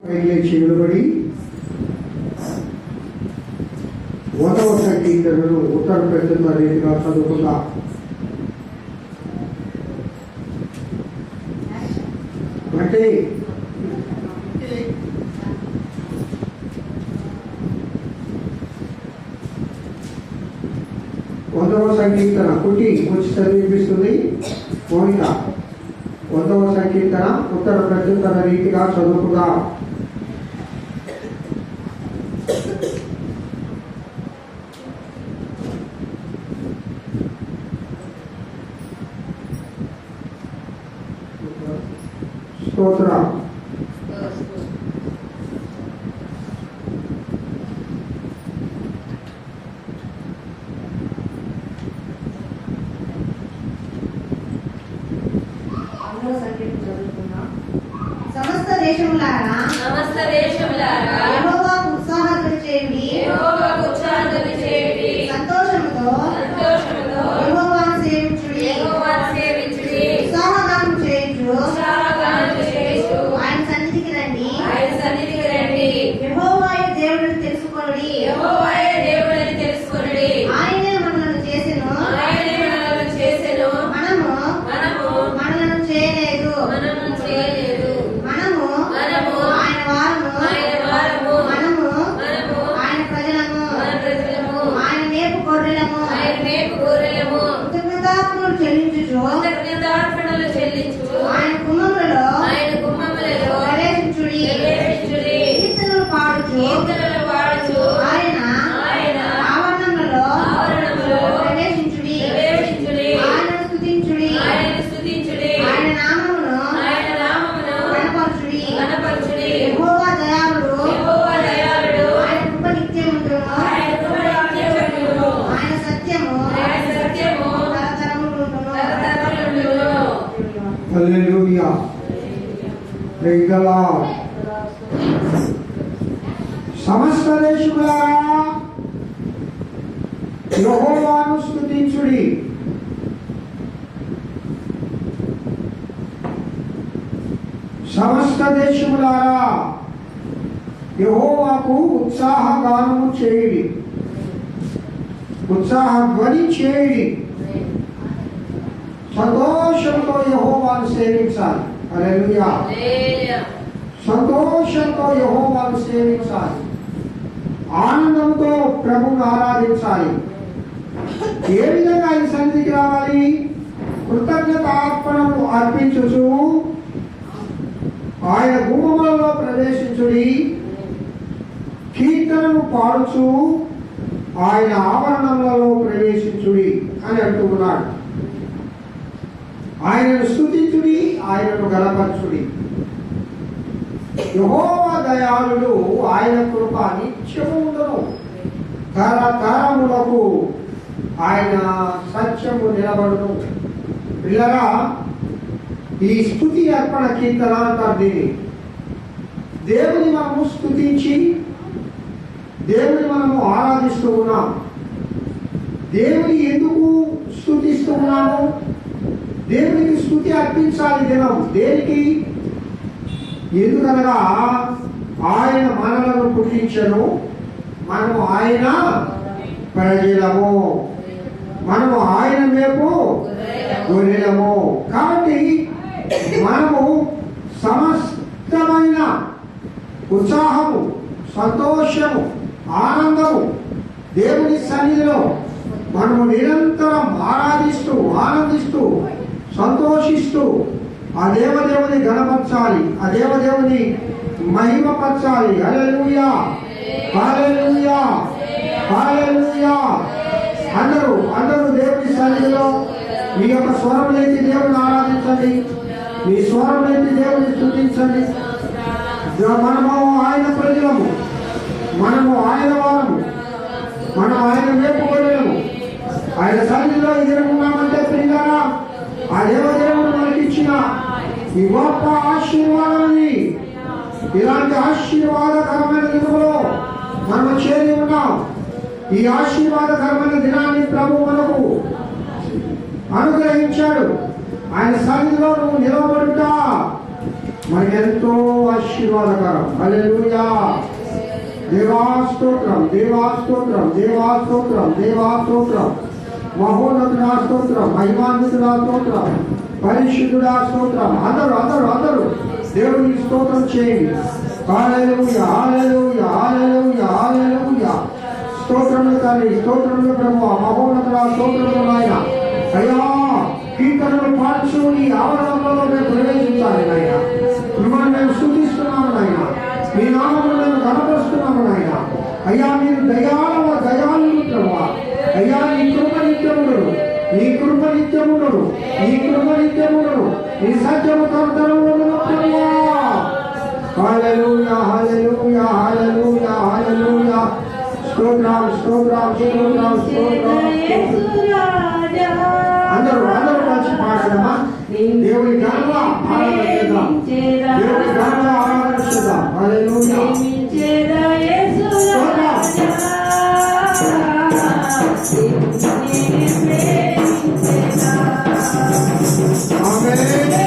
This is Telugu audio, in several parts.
చేయబడి 1వ సంకీర్తనను ఉత్తర ప్రస్తుత రీతిగా చదువుకుందాం. అంటే 1వ సంకీర్తన కుట్టి వచ్చి చదివిపిస్తుంది. మోహిత 1వ సంకీర్తన ఉత్తర ప్రస్తుత రీతిగా చదువుకుందాం. స్తోత్రం. సమస్త దేశములారా యెహోవాకు ఉత్సాహధ్వని చేయుడి, సంతోషముతో యెహోవాను సేవించుడి. ఉత్సాహగానం చేయుచు ఆయన సన్నిధికి రండి. యెహోవాయే దేవుడని తెలుసుకొనుడి. ఆయనే మనలను చేసెను, మనము మనలను చేయలేదు. మనము ఆయన వారము, మనము ఆయన ప్రజలము, ఆయన మేపు గొర్రెలము. కృతజ్ఞతార్పణలు చెల్లించుచు ఆయన గుమ్మములలో ప్రవేశించుడి. కీర్తనలు పాడుచు ఆయన ఆవరణములలో ప్రవేశించుడి. ఆయనను స్తుతించుడి. ఆయన నామమును కనపరచుడి. యెహోవా దయాళుడు, ఆయన కృప నిత్యముండును. ఆయన సత్యము తరతరములుండును. హల్లెలూయా. Praise the lord. సమస్త దేశములారా యెహోవాను స్తుతించుడి. సమస్త దేశములారా యెహోవాకు ఉత్సాహగానము చేయుడి, ఉత్సాహధ్వని చేయుడి. సంతోషంతో యెహోవాను సేవించాలి. హల్లెలూయా. సంతోషంతో యెహోవాను సేవించాలి. ఆనందంతో ప్రభువును ఆరాధించాలి. ఏ విధంగా ఈ సన్నిధికి రావాలి? కృతజ్ఞత అర్పణము అర్పించుచు ఆయన గుమ్మములలో ప్రవేశించుడి. కీర్తనను పాడుచు ఆయన ఆవరణములలో ప్రవేశించుడి అని అంటున్నాడు. ఆయనను స్తుతించుడి, ఆయనను గణపరచుడి. యెహోవా దయాళుడు, ఆయన కృప నిత్యము ఉండును. తరతరములకు ఆయన సత్యము నిలబడును. పిల్లరా, ఈ స్తుతి అర్పణ కీర్తన అంటారు దీన్ని. దేవుని మనము స్తుతించి దేవుని మనము ఆరాధిస్తూ ఉన్నాం. దేవుని ఎందుకు స్తుతిస్తూ ఉన్నాము? దేవునికి స్తుతి అర్పించాలి దినం. దేనికి? ఎందుకనగా ఆయన మనలను పుట్టించను, మనము ఆయన ప్రజలము, మనము ఆయన మేపు గొర్రెలము. కాబట్టి మనము సమస్తమైన ఉత్సాహము, సంతోషము, ఆనందము దేవుని సన్నిధిలో మనము నిరంతరం ఆరాధిస్తూ, ఆనందిస్తూ, సంతోషిస్తూ ఆ దేవదేవుని గణపరచాలి, ఆ దేవదేవుని మహిమపరచాలి. హల్లెలూయా, హల్లెలూయా, హల్లెలూయా. అందరూ దేవుని సన్నిధిలో మీ యొక్క స్వరములైతే దేవుని ఆరాధించండి, మీ స్వరములైతే దేవుని స్తుతించండి. మనము ఆయన ప్రజలము, మనము ఆయన వారము, మనం ఆయన మేపుకోలేము. ఆయన సన్నిధిలో ఎదుర్కొన్నామంటే ప్రియులారా, ఆ దేవదేవుడు మనకిచ్చిన ఈ గొప్ప ఆశీర్వాదాన్ని, ఇలాంటి ఆశీర్వాదకరమైన దినములో మనం చేరి ఉన్నాం. ఈ ఆశీర్వాదకరమైన దినాన్ని ప్రభు మనకు అనుగ్రహించాడు. ఆయన సన్నిధిలో నువ్వు నిలబడుట మనకెంతో ఆశీర్వాదకరం. హల్లెలూయా. దేవా స్తోత్రం, దేవా స్తోత్రం, దేవా స్తోత్రం, దేవా స్తోత్రం, మహోన్నతుడా స్తోత్రం, మహిమాన్వితుడా స్తోత్రం, పరిశుద్ధుడా స్తోత్రం. అందరూ అందరూ అందరూ దేవునికి స్తోత్రం చేయండి. హల్లెలూయా, హల్లెలూయా, హల్లెలూయా, హల్లెలూయా. స్తోత్రములు తండ్రి, స్తోత్రములు ప్రభువా, మహోన్నతుడా స్తోత్రములు నాయన. అయ్యా కీర్తనలు పాడుచు నీ ఆవరణలో మేము ప్రవేశించాలి నాయన. మిమ్మల్ని మేము స్తుతిస్తున్నాము నాయన, మీ నామమును మేము కనపరుస్తున్నాము నాయన. అయ్యా మీరు దయాళులు ప్రభువా. అయ్యా నీ కృప నిత్యములను, నీ కృప నిత్యములను, నీ కృప నిత్యములను, నీ సత్యము తరతరములను ప్రభువా. హల్లెలూయా, హల్లెలూయా, హల్లెలూయా, హల్లెలూయా. స్తోత్రం, స్తోత్రం, స్తోత్రం, స్తోత్రం. అందరూ అందరూ కలిసి పాడదమ్మా. దేవుని ఘనత ఆరాధన చేద్దాం, దేవుని ఘనత ఆరాధన చేద్దాం. హల్లెలూయా. ఆమేన్.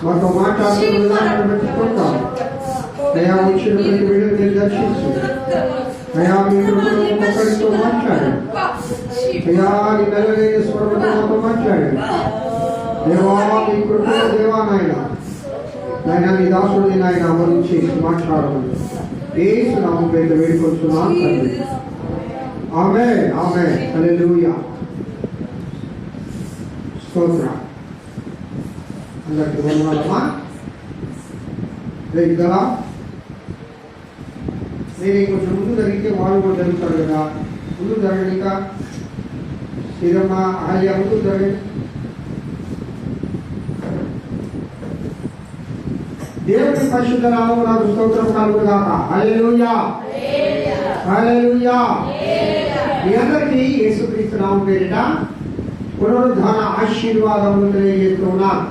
మాతో మాట్లాడుతున్న విధానాన్ని పెట్టుకుంటాం. అయా వచ్చిన ప్రతి వీడియో మీరు దర్శించు. అయా మీ కృపలో ఒక్కొక్కరితో మాట్లాడు. అయా నీ మెల్లగైన స్వరంతో మాతో మాట్లాడు. దేవా మీ కృపలో దేవా నాయన నీ దాసుడిని నాయన అమరించి మాట్లాడమని యేసు నామములో పేరిట వేడుకొంచున్నాను తండ్రి. ఆమేన్ ఆమేన్ హల్లెలూయా. స్తోత్రం. అందరికీ వందనాలమ్మా. కదా నేను కొంచెం ముందు జరిగితే వాళ్ళు కూడా జరుగుతారు కదా. ముందు జరగనిక శ్రీరమ్మ అహల్య ముందు జరగండి. దేవుని పరిశుద్ధ నామమున నాకు స్తోత్రం కలుగుగాక. హల్లెలూయా హల్లెలూయా. మీ అందరికీ యేసుక్రీస్తు నామం పేరిట పునరుద్ధాన ఆశీర్వాదములు తెలియజేస్తున్నాను.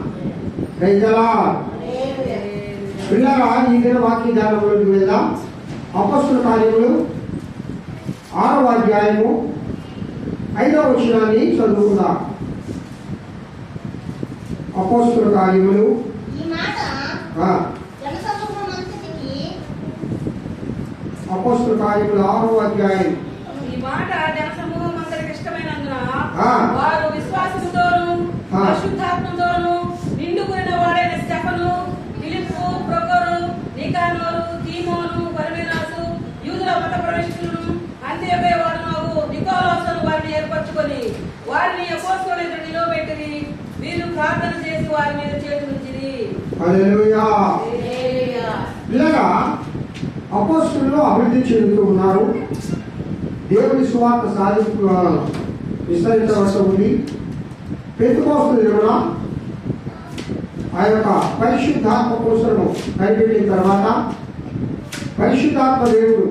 పిల్లగా ఈ దిన వాక్య ధ్యానములకు వెళ్దాం. అపొస్తలుల కార్యములు 6వ అధ్యాయము 5వ వచనాన్ని చదువుకుందాం. అపొస్తలుల కార్యములు అపొస్తలుల కార్యములు 6వ అధ్యాయం. ఈ మాట జనసమూహం అందరికి ఇష్టమైనందున వారు విశ్వాసముతోను పరిశుద్ధాత్మతోను నిండుకున్న వాడైన స్టెఫను, ఫిలిప్పు, ప్రొకొరు, నికానోరు, తీమోను, పర్మెనాసు, యూదుల మత ప్రవేశకులను, అంత్యోకయ వాడును నికోలాసును వారిని ఏర్పరచుకొని వారిని అపోస్తలుల ఎదుట నిలవబెట్టిరి. వీరు ప్రార్థన చేసి వారి మీద చేతులుంచిరి. హల్లెలూయా. పిల్లగా అపోస్తలులు అభివృద్ధి చెందుతూ ఉన్నారు. దేవుని సువార్త విస్తరించవలసి ఉంది. పెంతెకోస్తు దినమున ఆ యొక్క పరిశుద్ధాత్మ పురుషులను కనిపెట్టిన తర్వాత పరిశుద్ధాత్మ దేవుడు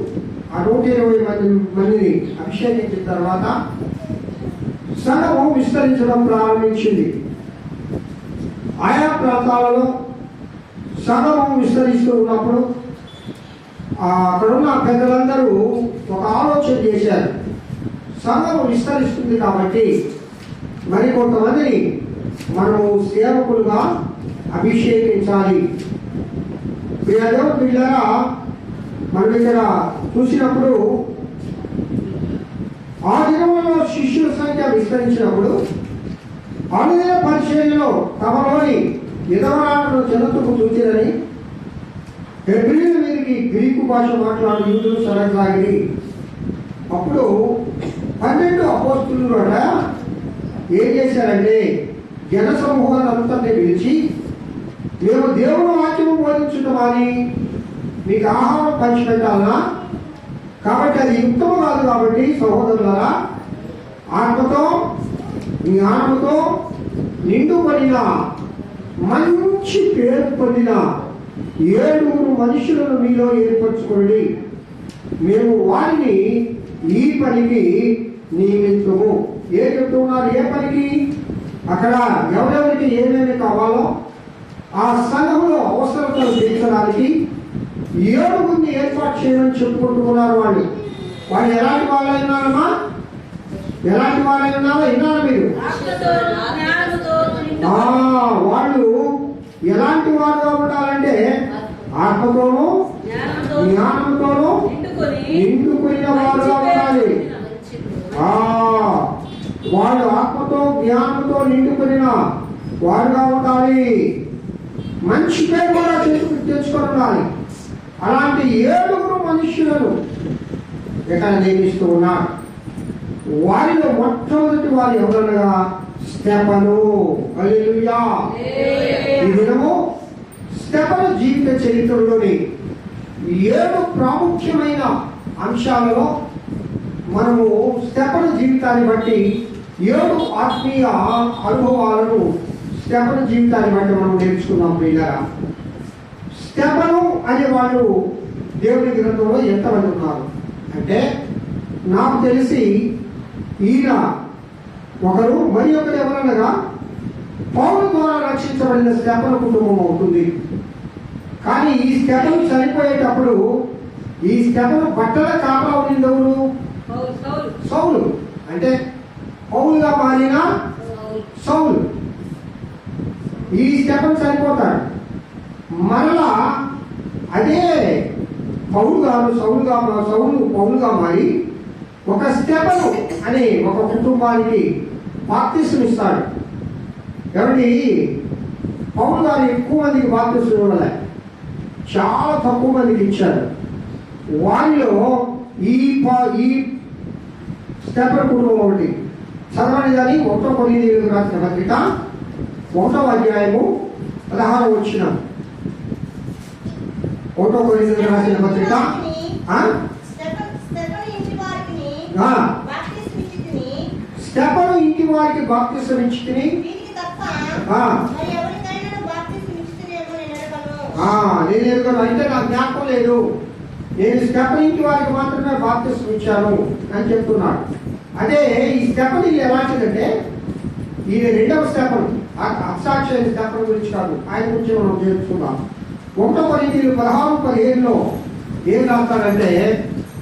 ఆ 120 మందిని అభిషేకించిన తర్వాత సంఘము విస్తరించడం ప్రారంభించింది. ఆయా ప్రాంతాలలో సంఘము విస్తరిస్తూ ఉన్నప్పుడు అక్కడున్న పెద్దలందరూ ఒక ఆలోచన చేశారు. సంఘము విస్తరిస్తుంది కాబట్టి మరి కొంతమందిని మనము సేవకులుగా అభిషేకించాలి. పిల్లరా మనం ఇక్కడ చూసినప్పుడు ఆ దినంలో శిష్యుల సంఖ్య విస్తరించినప్పుడు అనుదిన పరిచర్యలో తమలోని విధవరాలను జనతుకు చూచిరని హెబ్రీయుల మీదకి గ్రీకు భాష మాట్లాడు యూదులు సరసాగిరి. అప్పుడు 12 అపోస్తలులు ఏం చేశారంటే జన సమూహాన్ని అంతటిని పిలిచి, మేము దేవుని వాక్యము బోధించుతామని మీకు ఆహారం పంచిపెట్టాలనా? కాబట్టి అది యుక్తము కాదు. కాబట్టి సహోదరులారా, ఆత్మతో జ్ఞానముతో నిండుబడిన మంచి పేరు పొందిన 7 మనుషులను మీలో ఏర్పరచుకోండి, మేము వారిని ఈ పనికి నియమించము. ఏ చెప్తున్నారు? ఏ పనికి? అక్కడ ఎవరెవరికి ఏమేమి కావాలో ఆ సంఘంలో అవసరతలు తీర్చడానికి 7 ఏర్పాటు చేయమని చెప్పుకుంటున్నారు. వాళ్ళు ఎలాంటి వాళ్ళైనారమ్మా? ఎలాంటి వాళ్ళైనా విన్నారా మీరు? వాళ్ళు ఎలాంటి వారుగా ఉండాలంటే ఆత్మతోనూ జ్ఞానంతోనూ నిండుకున్న వారుగా ఉండాలి. వాళ్ళు ఆత్మతో జ్ఞానంతో నిండుకున్న వారుగా ఉండాలి. మంచి పేరు కూడా తెచ్చుకొని ఉండాలి. అలాంటి 7 మనుషులను ఇక్కడ నియమిస్తూ ఉన్నారు. వారిలో మొట్టమొదటి వారు ఎవరనగా స్టెఫను. హల్లెలూయా. ఈ దినము స్టెఫను జీవిత చరిత్రలోని 7 ప్రాముఖ్యమైన అంశాలలో మనము స్టెఫను జీవితాన్ని బట్టి 7 ఆత్మీయ అనుభవాలను స్టెఫను జీవితాన్ని బట్టి మనం నేర్చుకున్నాం. ప్రియులారా, స్టెఫను అనే వాళ్ళు దేవుని గ్రంథంలో ఎంతమంది ఉన్నారు అంటే, నాకు తెలిసి ఈయన ఒకరు, మరి ఒకరు ఎవరనగా పౌలు ద్వారా రక్షించబడిన స్టెఫను కుటుంబం అవుతుంది. కానీ ఈ స్టెఫను చనిపోయేటప్పుడు ఈ స్టెఫను బట్టల కాపలా ఉండింది ఎవరు? సౌలు. అంటే పౌలుగా మారిన సౌలు. ఈ స్టెఫను చనిపోతాడు. మరలా అదే పౌలుగా మారి ఒక స్టెఫను అనే ఒక కుటుంబానికి బాప్తిస్మం ఇస్తాడు. కాబట్టి పౌలు గారు ఎక్కువ మందికి బాప్తిస్మం ఇవ్వలే, చాలా తక్కువ మందికి ఇచ్చారు. వారిలో ఈ స్టెఫను కుటుంబం ఒకటి. చదవని కానీ 1 కొరింథీయులకు రాసిన పత్రిక 1వ అధ్యాయము 16వ వచనం. 1 కొరింథీయులకు రాసిన పత్రిక స్టెఫను ఇంటి వారికి బాప్తిస్మం ఇచ్చితిని. నేను ఎరుగను అంటే నాకు జ్ఞాపకం లేదు. నేను స్టెఫను ఇంటి వారికి మాత్రమే బాప్తిస్మం ఇచ్చాను అని చెప్తున్నాడు. అదే ఈ స్టెఫను ఎలాంటిదంటే, ఈయన 2వ స్టెఫను, అక్షాక్ష స్టెఫను గురించి కాదు, ఆయన గురించి మనం తెలుసుకుందాం. 1 కొరింథీయులు 16:15లో ఏం రాస్తాడంటే,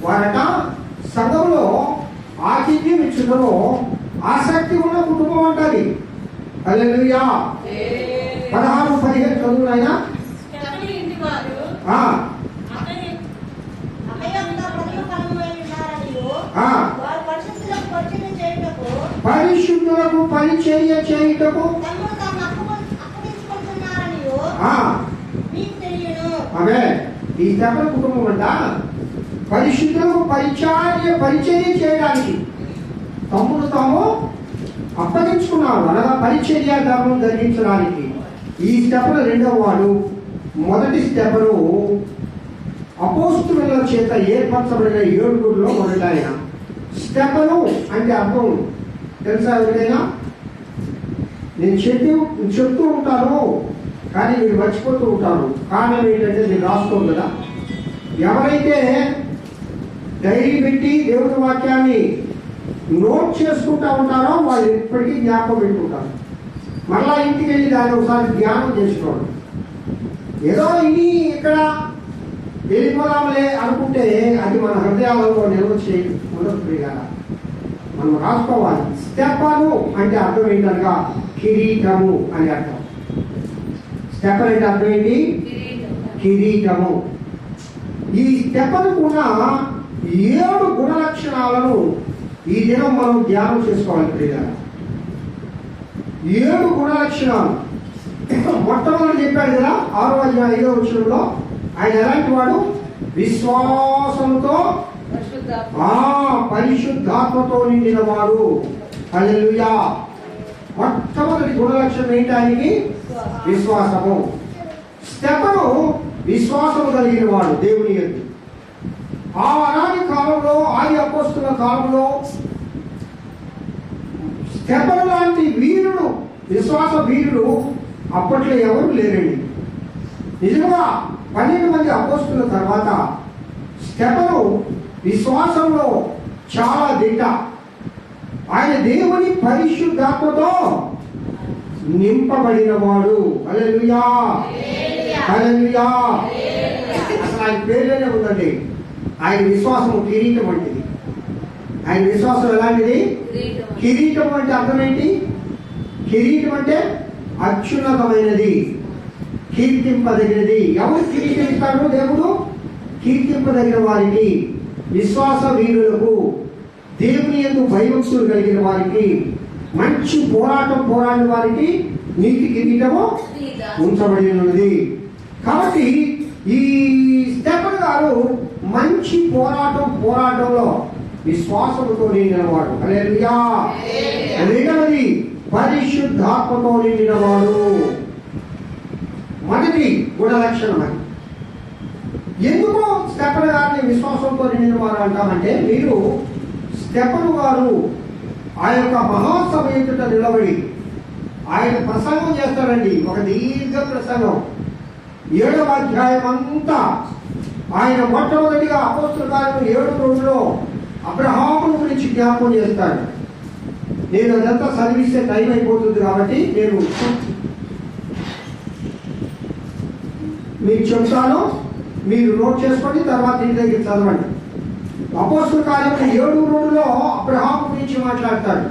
వారట సంఘంలో ఆతిథ్యం ఇచ్చుటలో ఆసక్తి ఉన్న కుటుంబం అంటది. హల్లెలూయా. 16:15 చదువునైనా. పరిశుద్ధులకు పరిచర్య చేయుటకు అదే ఈ స్టెఫను కుటుంబం అంట పరిశుద్ధులకు పరిచర్య చేయడానికి తమ్ముడు తాము అప్పగించుకున్నారు. అనగా పరిచర్య ధర్మం జరిగించడానికి. ఈ స్టెఫను 2వ వాడు. మొదటి స్టెఫను అపోస్తుల చేత ఏర్పరచబడిన 7గురిలో మొదటి ఆయన. స్టెఫను అంటే అర్థం తెలుసా ఎవరికైనా? నేను చెప్తూ ఉంటాను కానీ మీరు మర్చిపోతూ ఉంటాను. కారణం ఏంటంటే నేను రాసుకోను కదా. ఎవరైతే డైరీ పెట్టి దేవుని వాక్యాన్ని నోట్ చేసుకుంటా ఉంటారో వాళ్ళు ఎప్పటికీ జ్ఞాపకం పెట్టుకుంటారు. మళ్ళా ఇంటికి వెళ్ళి దాన్ని ఒకసారి ధ్యానం చేసుకోవడం. ఏదో ఇది ఇక్కడ వెళ్ళిపోదాంలే అనుకుంటే అది మన హృదయాలలో నిల్వ చేయడం ఉండదు కదా. మనం రాసుకోవాలి. స్టెఫను అంటే అర్థం ఏంటనగా కిరీటము అని అర్థం. స్టెఫన్ అంటే అర్థం ఏంటి? కిరీటము. ఈ స్టెఫను కూడా 7 గుణ లక్షణాలను ఈ దినం మనం ధ్యానం చేసుకోవాలి ప్రియులారా. 7 గుణ లక్షణాలు. మొట్టమొదటి చెప్పాడు కదా 6వ అధ్యాయం 5వ వచనంలో, ఆయన ఎలాంటి వాడు? విశ్వాసంతో పరిశుద్ధాత్మతో నిండిన వాడు. హల్లెలూయా. మొట్టమొదటి గుణలక్షణం ఏంటి ఆయనకి? విశ్వాసము. స్టెఫను విశ్వాసము కలిగిన వాడు దేవుని యందు. ఆ అనాది కాలంలో, ఆది అపోస్తుల కాలంలో స్టెఫను లాంటి వీరుడు, విశ్వాస వీరుడు అప్పట్లో ఎవరు లేరండి. నిజంగా 12 మంది అపోస్తుల తర్వాత స్టెఫను విశ్వాసంలో చాలా దిట్ట. ఆయన దేవుని పరిశుద్ధాత్మతో నింపబడిన వాడు. హల్లెలూయా, హల్లెలూయా. అసలు ఆయన పేరులోనే ఉందండి. ఆయన విశ్వాసం కిరీటం వంటిది. ఆయన విశ్వాసం ఎలాంటిది? కిరీటం అంటే అర్థం ఏంటి? కిరీటం అంటే అత్యున్నతమైనది, కీర్తింపదగినది. ఎవరు కీర్తిస్తాడు? దేవుడు కీర్తింపదగిన వారికి, విశ్వాస వీరులకు, దేవుని యందు భయభక్తులు కలిగిన వారికి, మంచి పోరాటం పోరాడిన వారికి నీతి కిరీటము ఉంచబడి ఉన్నది. కాబట్టి ఈ స్టెఫను గారు మంచి పోరాటంలో విశ్వాసంతో నిండినవాడు. హల్లెలూయా. రెండవది పరిశుద్ధాత్మతో నిండినవాడు. మొదటి గుణలక్షణం అది. ఎందుకు స్టెఫను గారిని విశ్వాసంతో నిండినవారు అంటామంటే, మీరు స్టెఫను గారు ఆ యొక్క మహాసభ ఎదుట నిలబడి ఆయన ప్రసంగం చేస్తారండి. ఒక దీర్ఘ ప్రసంగం, 7వ అధ్యాయం అంతా ఆయన మొట్టమొదటిగా అపోస్తుల కార్యం 7:2 అబ్రహామును గురించి జ్ఞాపకం చేస్తాడు. నేను అదంతా చదివిస్తే టైం అయిపోతుంది కాబట్టి నేను మీకు చెప్తాను, మీరు నోట్ చేసుకోండి, తర్వాత ఇంటి దగ్గర చదవండి. అపోస్తుల కార్యం 7:2 అబ్రహాము గురించి మాట్లాడతాడు.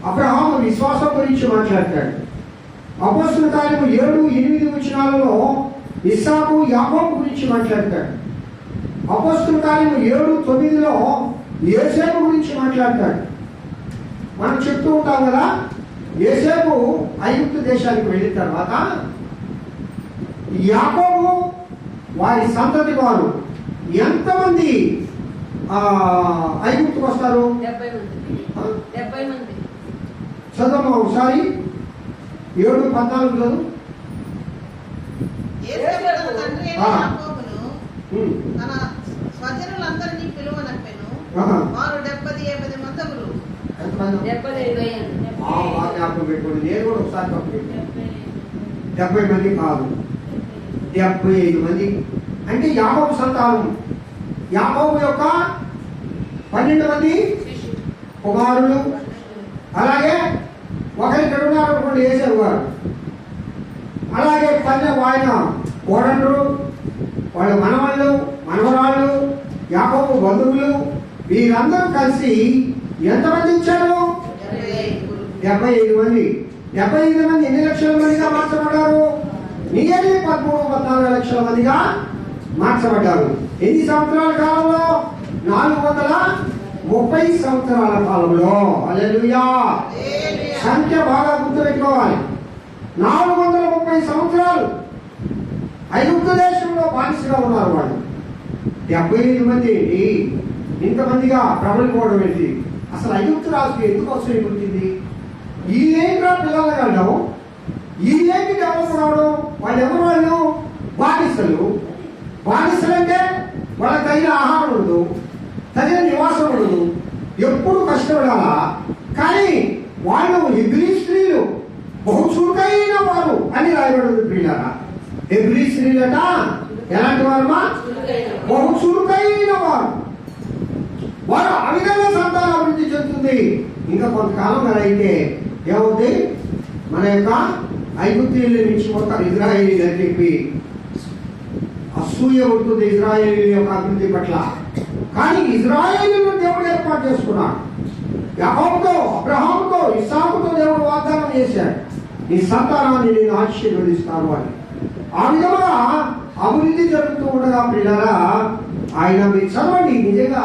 అబ్రహాము విశ్వాసం గురించి మాట్లాడతాడు. అపోస్తుల కార్యం 7:8 ఇస్సాకు యాకోబు గురించి మాట్లాడతాడు. అపోస్తుల కార్యం 7:9 యోసేపు గురించి మాట్లాడతాడు. మనం చెప్తూ ఉంటాం కదా, యోసేపు ఐగుప్తు దేశానికి వెళ్ళిన తర్వాత యాకోబు వారి సంతతి వారు ఎంతమంది ఐగుప్తుకు వస్తారు? 70 మంది. చదవమ్మా ఒకసారి 7:14 చదువు. యేసేపు తన తండ్రి అయిన యాకోబును తన స్వజనులందరినీ పిలువనప్పెను. వారు 70 మందములు. ఎంతమంది? 70 పెట్టుకోండి. నేను కూడా ఒకసారి తప్పు పెట్టాను. 70 మంది కాదు, 75 మంది. అంటే యాకోబు సంతానం. యాకోబు యొక్క 12 మంది కుమారులు. అలాగే ఒకరి ఇక్కడ ఉన్నారు అనుకోండి, యేసేపు గారు. అలాగే 12 ఆయన కోడళ్ళు, వాళ్ళ మనవాళ్ళు, మనవరాళ్ళు, యాకోబు బంధువులు, వీరందరూ కలిసి ఎంతమంది ఇచ్చారు? 75 మంది. 75 మంది ఎన్ని లక్షల మందిగా మార్చబడ్డారు? నియర్లీ 13-14 లక్షల మందిగా మార్చబడ్డారు. ఎన్ని సంవత్సరాల కాలంలో? 430 సంవత్సరాల కాలంలో. హల్లెలూయా. సంఖ్య బాగా గుర్తుపెట్టుకోవాలి. 430 సంవత్సరాలు ఐగుప్తు దేశంలో బానిసగా ఉన్నారు వాళ్ళు. 75 మంది ఏంటి ఇంతమందిగా ప్రబలిపోవడం ఏంటి? అసలు ఐగుప్తు రాజుకి ఎందుకు అవసరం పుట్టింది? ఈ ఏంట్రా పిల్లలు కలడం, ఈ ఏంటి డెవలప్ రావడం? వాళ్ళు ఎవరు? వాళ్ళు బానిసలు. బానిసలు అంటే వాళ్ళకి తగిన ఆహారం ఉండదు, తగిన నివాసం ఉండదు, ఎప్పుడు కష్టపడాలా. కానీ వాళ్ళు హెబ్రీ స్త్రీలు బహు చురుకైన వారు అని రాయబడింది. పిల్లరా, హెబ్రీ స్త్రీలట ఎలాంటి వారమ్మా? బహు చురుకైన వారు. వారు ఆ విధంగా సంతానం అభివృద్ధి చెందుతుంది. ఇంకా కొంతకాలం అయితే ఏమవుతుంది? మన యొక్క ఐగుప్తీయుల నుంచి మొత్తం ఇజ్రాయేలీలు అని చెప్పి అసూయ ఉంటుంది ఇజ్రాయేలీల యొక్క అభివృద్ధి పట్ల. కానీ ఇజ్రాయేలీలను దేవుడు ఏర్పాటు చేసుకున్నాడు. యాకోబుతో, అబ్రహాముతో, ఇస్సాకుతో దేవుడు వాగ్దానం చేశాడు, నీ సంతానాన్ని నేను ఆశీర్వదిస్తాను అని. ఆ విధంగా అభివృద్ధి జరుగుతూ ఉండగా పిల్లరా, ఆయన మీరు చదవండి. నిజంగా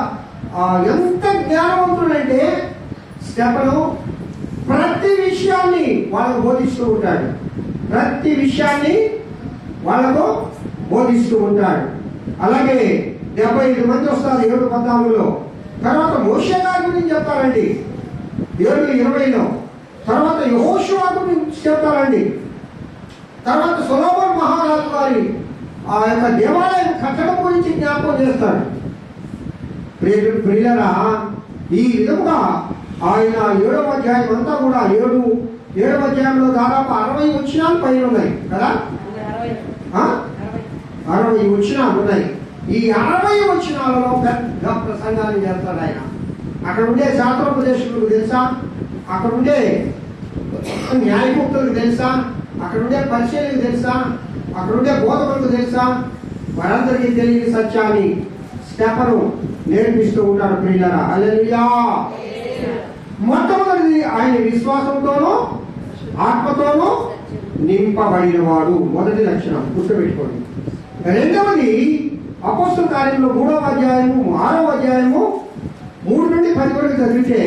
ఎంత జ్ఞానవంతుడంటే స్టెఫను ప్రతి విషయాన్ని వాళ్ళకు బోధిస్తూ ఉంటాడు. ప్రతి విషయాన్ని వాళ్ళకు బోధిస్తూ ఉంటాడు. అలాగే 75 మంది వస్తారు 7:14. తర్వాత మోషే గారి గురించి చెప్తారండి 7:20. తర్వాత యెహోషువ గురించి చెప్తారండి. తర్వాత సొలొమోను మహారాజు గారి ఆ యొక్క దేవాలయం కట్టడం గురించి జ్ఞాపకం చేస్తాడు. ప్రియులరా, ఈ విధముగా ఆయన 7వ అధ్యాయం అంతా కూడా 7వ అధ్యాయంలో దాదాపు 60 వచనాలు పైన ఉన్నాయి కదా. 60 వచనాలు ఉన్నాయి. ఈ 60 వచనాలలో పెద్ద ప్రసంగాన్ని చేస్తాడు ఆయన. అక్కడ ఉండే శాస్త్రోపదేశకులకు తెలుసా, అక్కడ ఉండే న్యాయమూర్తులకు తెలుసా, అక్కడ ఉండే పరిచయాలకు తెలుసా, అక్కడ ఉండే బోధకులకు తెలుసా, వారందరికీ తెలియని సత్యాన్ని స్టెఫను నేర్పిస్తూ ఉంటాడు. ప్రియులారా, హల్లెలూయా. మొట్టమొదటిది ఆయన విశ్వాసంతోనూ ఆత్మతోనూ నింపబడినవాడు, మొదటి లక్షణం గుర్తుపెట్టుకోండి. రెండవది అపోస్తల కార్యంలో 3వ అధ్యాయము 6వ అధ్యాయము 3 నుండి 10 వరకు చదివితే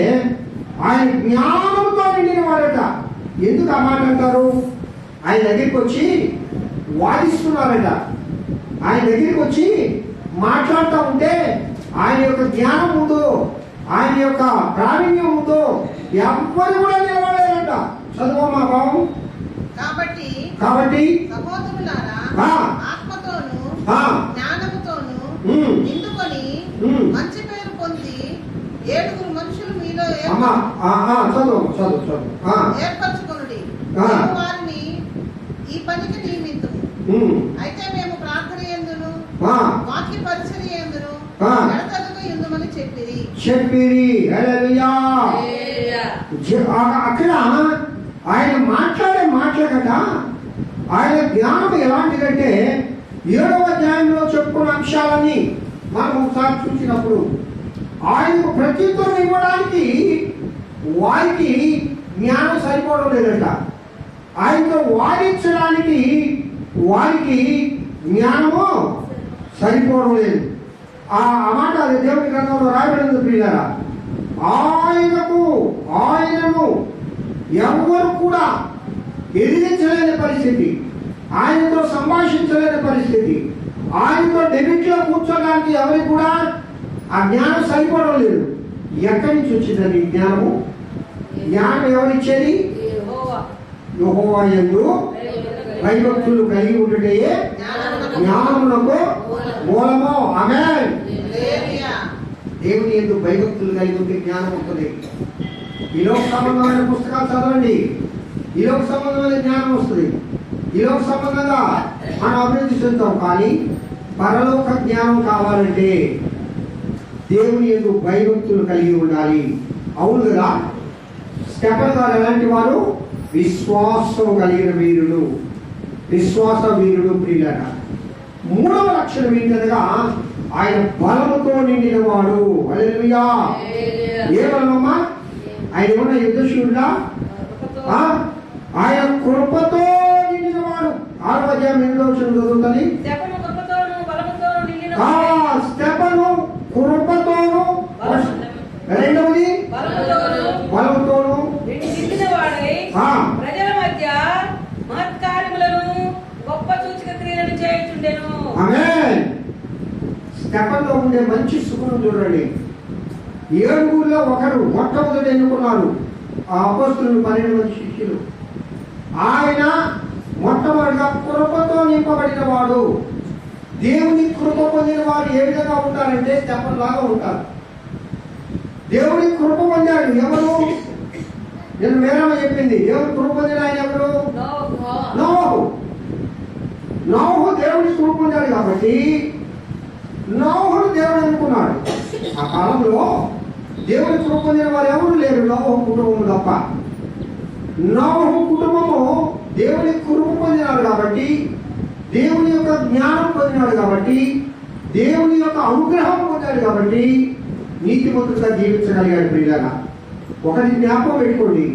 ఆయన జ్ఞానంతో నిండిన వాడట. ఎందుకు ఆ మాట అంటారు? ఆయన దగ్గరికి వచ్చి వాదిస్తున్నారట. ఆయన దగ్గరికి వచ్చి మాట్లాడుతూ ఉంటే ఆయన యొక్క జ్ఞానం ఉందో, ఆయన యొక్క ప్రావీణ్యం ఉందో ఎవ్వరు కూడా నిలబడలేదంట. చదువమ్మా బాబు. కాబట్టి సహోదరులారా, ఆత్మతోను జ్ఞానముతోను నిండుకొని మంచి పేరు పొంది 7 మనుషులు మీలో ఏర్పరచుకొనుడి. వారిని ఈ పనికి నియమింతుము. అయితే మేము ప్రార్థన యందును వాక్య పరిచర్య యందును ఎడతెగక యుందుమని చెప్పిరి. హల్లెలూయా. అక్కడ ఆయన మాట్లాడే మాటలు కదా. ఆయన జ్ఞానం ఎలాంటిదంటే 7వ అధ్యాయంలో చెప్పుకున్న అంశాలన్నీ మనం ఒకసారి చూసినప్పుడు ఆయనకు ప్రత్యుత్తరం ఇవ్వడానికి వారికి జ్ఞానం సరిపోవడం లేదంట. ఆయనతో వాదించడానికి వారికి జ్ఞానము సరిపోవడం లేదు. ఆ మాట అది దేవుని గ్రంథంలో రాయబడింది. ప్రియులారా, ఆయనను ఎవరు కూడా ఎదిరించలేని పరిస్థితి, ఆయనతో సంభాషించలేని పరిస్థితి, ఆయనతో డెబిట్లో కూర్చోడానికి ఎవరికి కూడా ఆ జ్ఞానం సరిపోవడం లేదు. ఎక్కడి నుంచి వచ్చిందండి జ్ఞానము? జ్ఞానం ఎవరిచ్చేది? యెహోవా యందు భయభక్తులు కలిగి ఉంటే జ్ఞానమునకు మూలము. ఆమేన్. దేవుని యందు భయభక్తులు కలిగి ఉంటే జ్ఞానం ఉంటుంది. ఈ లోక సంబంధమైన పుస్తకాలు చదవండి, ఈ లోక సంబంధమైన జ్ఞానం వస్తుంది. ఈ లోక సంబంధంగా మనం అభివృద్ధి చెందుతాం. కానీ పరలోక జ్ఞానం కావాలంటే దేవుని యందు భయభక్తులు కలిగి ఉండాలి. అవును కదా. స్టెఫెను గారు ఎలాంటి వారు? విశ్వాసం కలిగిన వీరుడు, విశ్వాస వీరుడు. ప్రియులారా, 3వ లక్షణం ఏంటనగా ఆయన బలముతో నిండిన వాడు. హల్లెలూయా. ఏ బలమమ్మా? ఆయన ఏమన్నా యుద్ధశూరుడా? ఆయన కృపతో నిండిన వాడు. 6వ అధ్యాయం 8వ వచనం చదువుతుంది. స్టెఫెను కృపతోను, రెండవది బలముతోను ప్రజల మధ్య మహత్కార్యములను గొప్ప సూచక క్రియలను చేయుచుండెను. ఆమేన్. స్టెఫెనులో ఉండే మంచి సుఖం చూడండి. 7 ఒకరు మొట్టమొదటి ఎన్నుకున్నారు ఆ అపోస్తలులు 12 మంది శిష్యులు. ఆయన మొట్టమొదటిగా కృపతో నింపబడిన వాడు. దేవుని కృప పొందిన వారు ఏ విధంగా ఉంటారంటే స్టెఫెను లాగా ఉంటారు. దేవుని కృప పొందాడు ఎవరు? నేను మేరమ్మ చెప్పింది. దేవుని కృప పొందిన ఆయన ఎవరు? నోహు దేవుని కృప పొందాడు కాబట్టి నోహును దేవుడు అనుకున్నాడు. ఆ కాలంలో దేవుని కృప పొందిన వారు ఎవరు లేరు, నోహు కుటుంబం తప్ప. నోహు కుటుంబము దేవుని కృప పొందినాడు కాబట్టి, దేవుని యొక్క జ్ఞానం పొందినాడు కాబట్టి, దేవుని యొక్క అనుగ్రహం పొందాడు కాబట్టి నీతిమంతుడుగా జీవించగలిగాడు. ప్రియులారా, ఒకటి జ్ఞాపకం పెట్టుకోండి,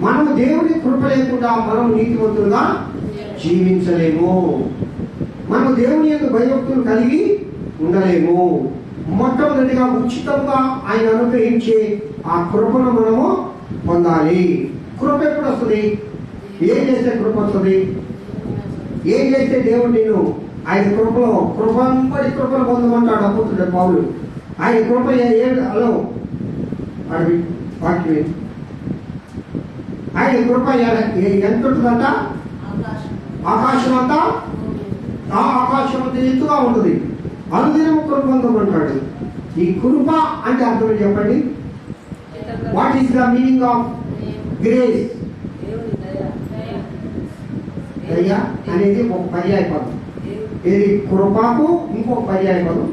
మనం దేవుని కృప లేకుండా మనం నీతిమంతులుగా జీవించలేము. మనం దేవుని యొక్క భయభక్తులు కలిగి ఉండలేము. మొట్టమొదటిగా ఉచితంగా ఆయన అనుగ్రహించే ఆ కృపను మనము పొందాలి. కృప ఎప్పుడు వస్తుంది? ఏం చేస్తే కృప వస్తుంది? ఏం చేస్తే దేవుడు నేను ఆయన కృపలో కృపంబడి కృపను పొందమంటాడు అపోస్తులుడైన పౌలు. ఆయన కృప హలో వాక్యం ఆయన కృప ఎంత ఉంటుందంట? ఆకాశం అంతా, ఆ ఆకాశం అంతా ఎత్తుగా ఉంటుంది. అనుదినము కృపంతమంటాడు. ఈ కృప అంటే అర్థం చెప్పండి. What is the meaning of grace? దయ అనేది ఒక పర్యాయ పదం. ఇది కృపకు ఇంకొక పర్యాయ పదం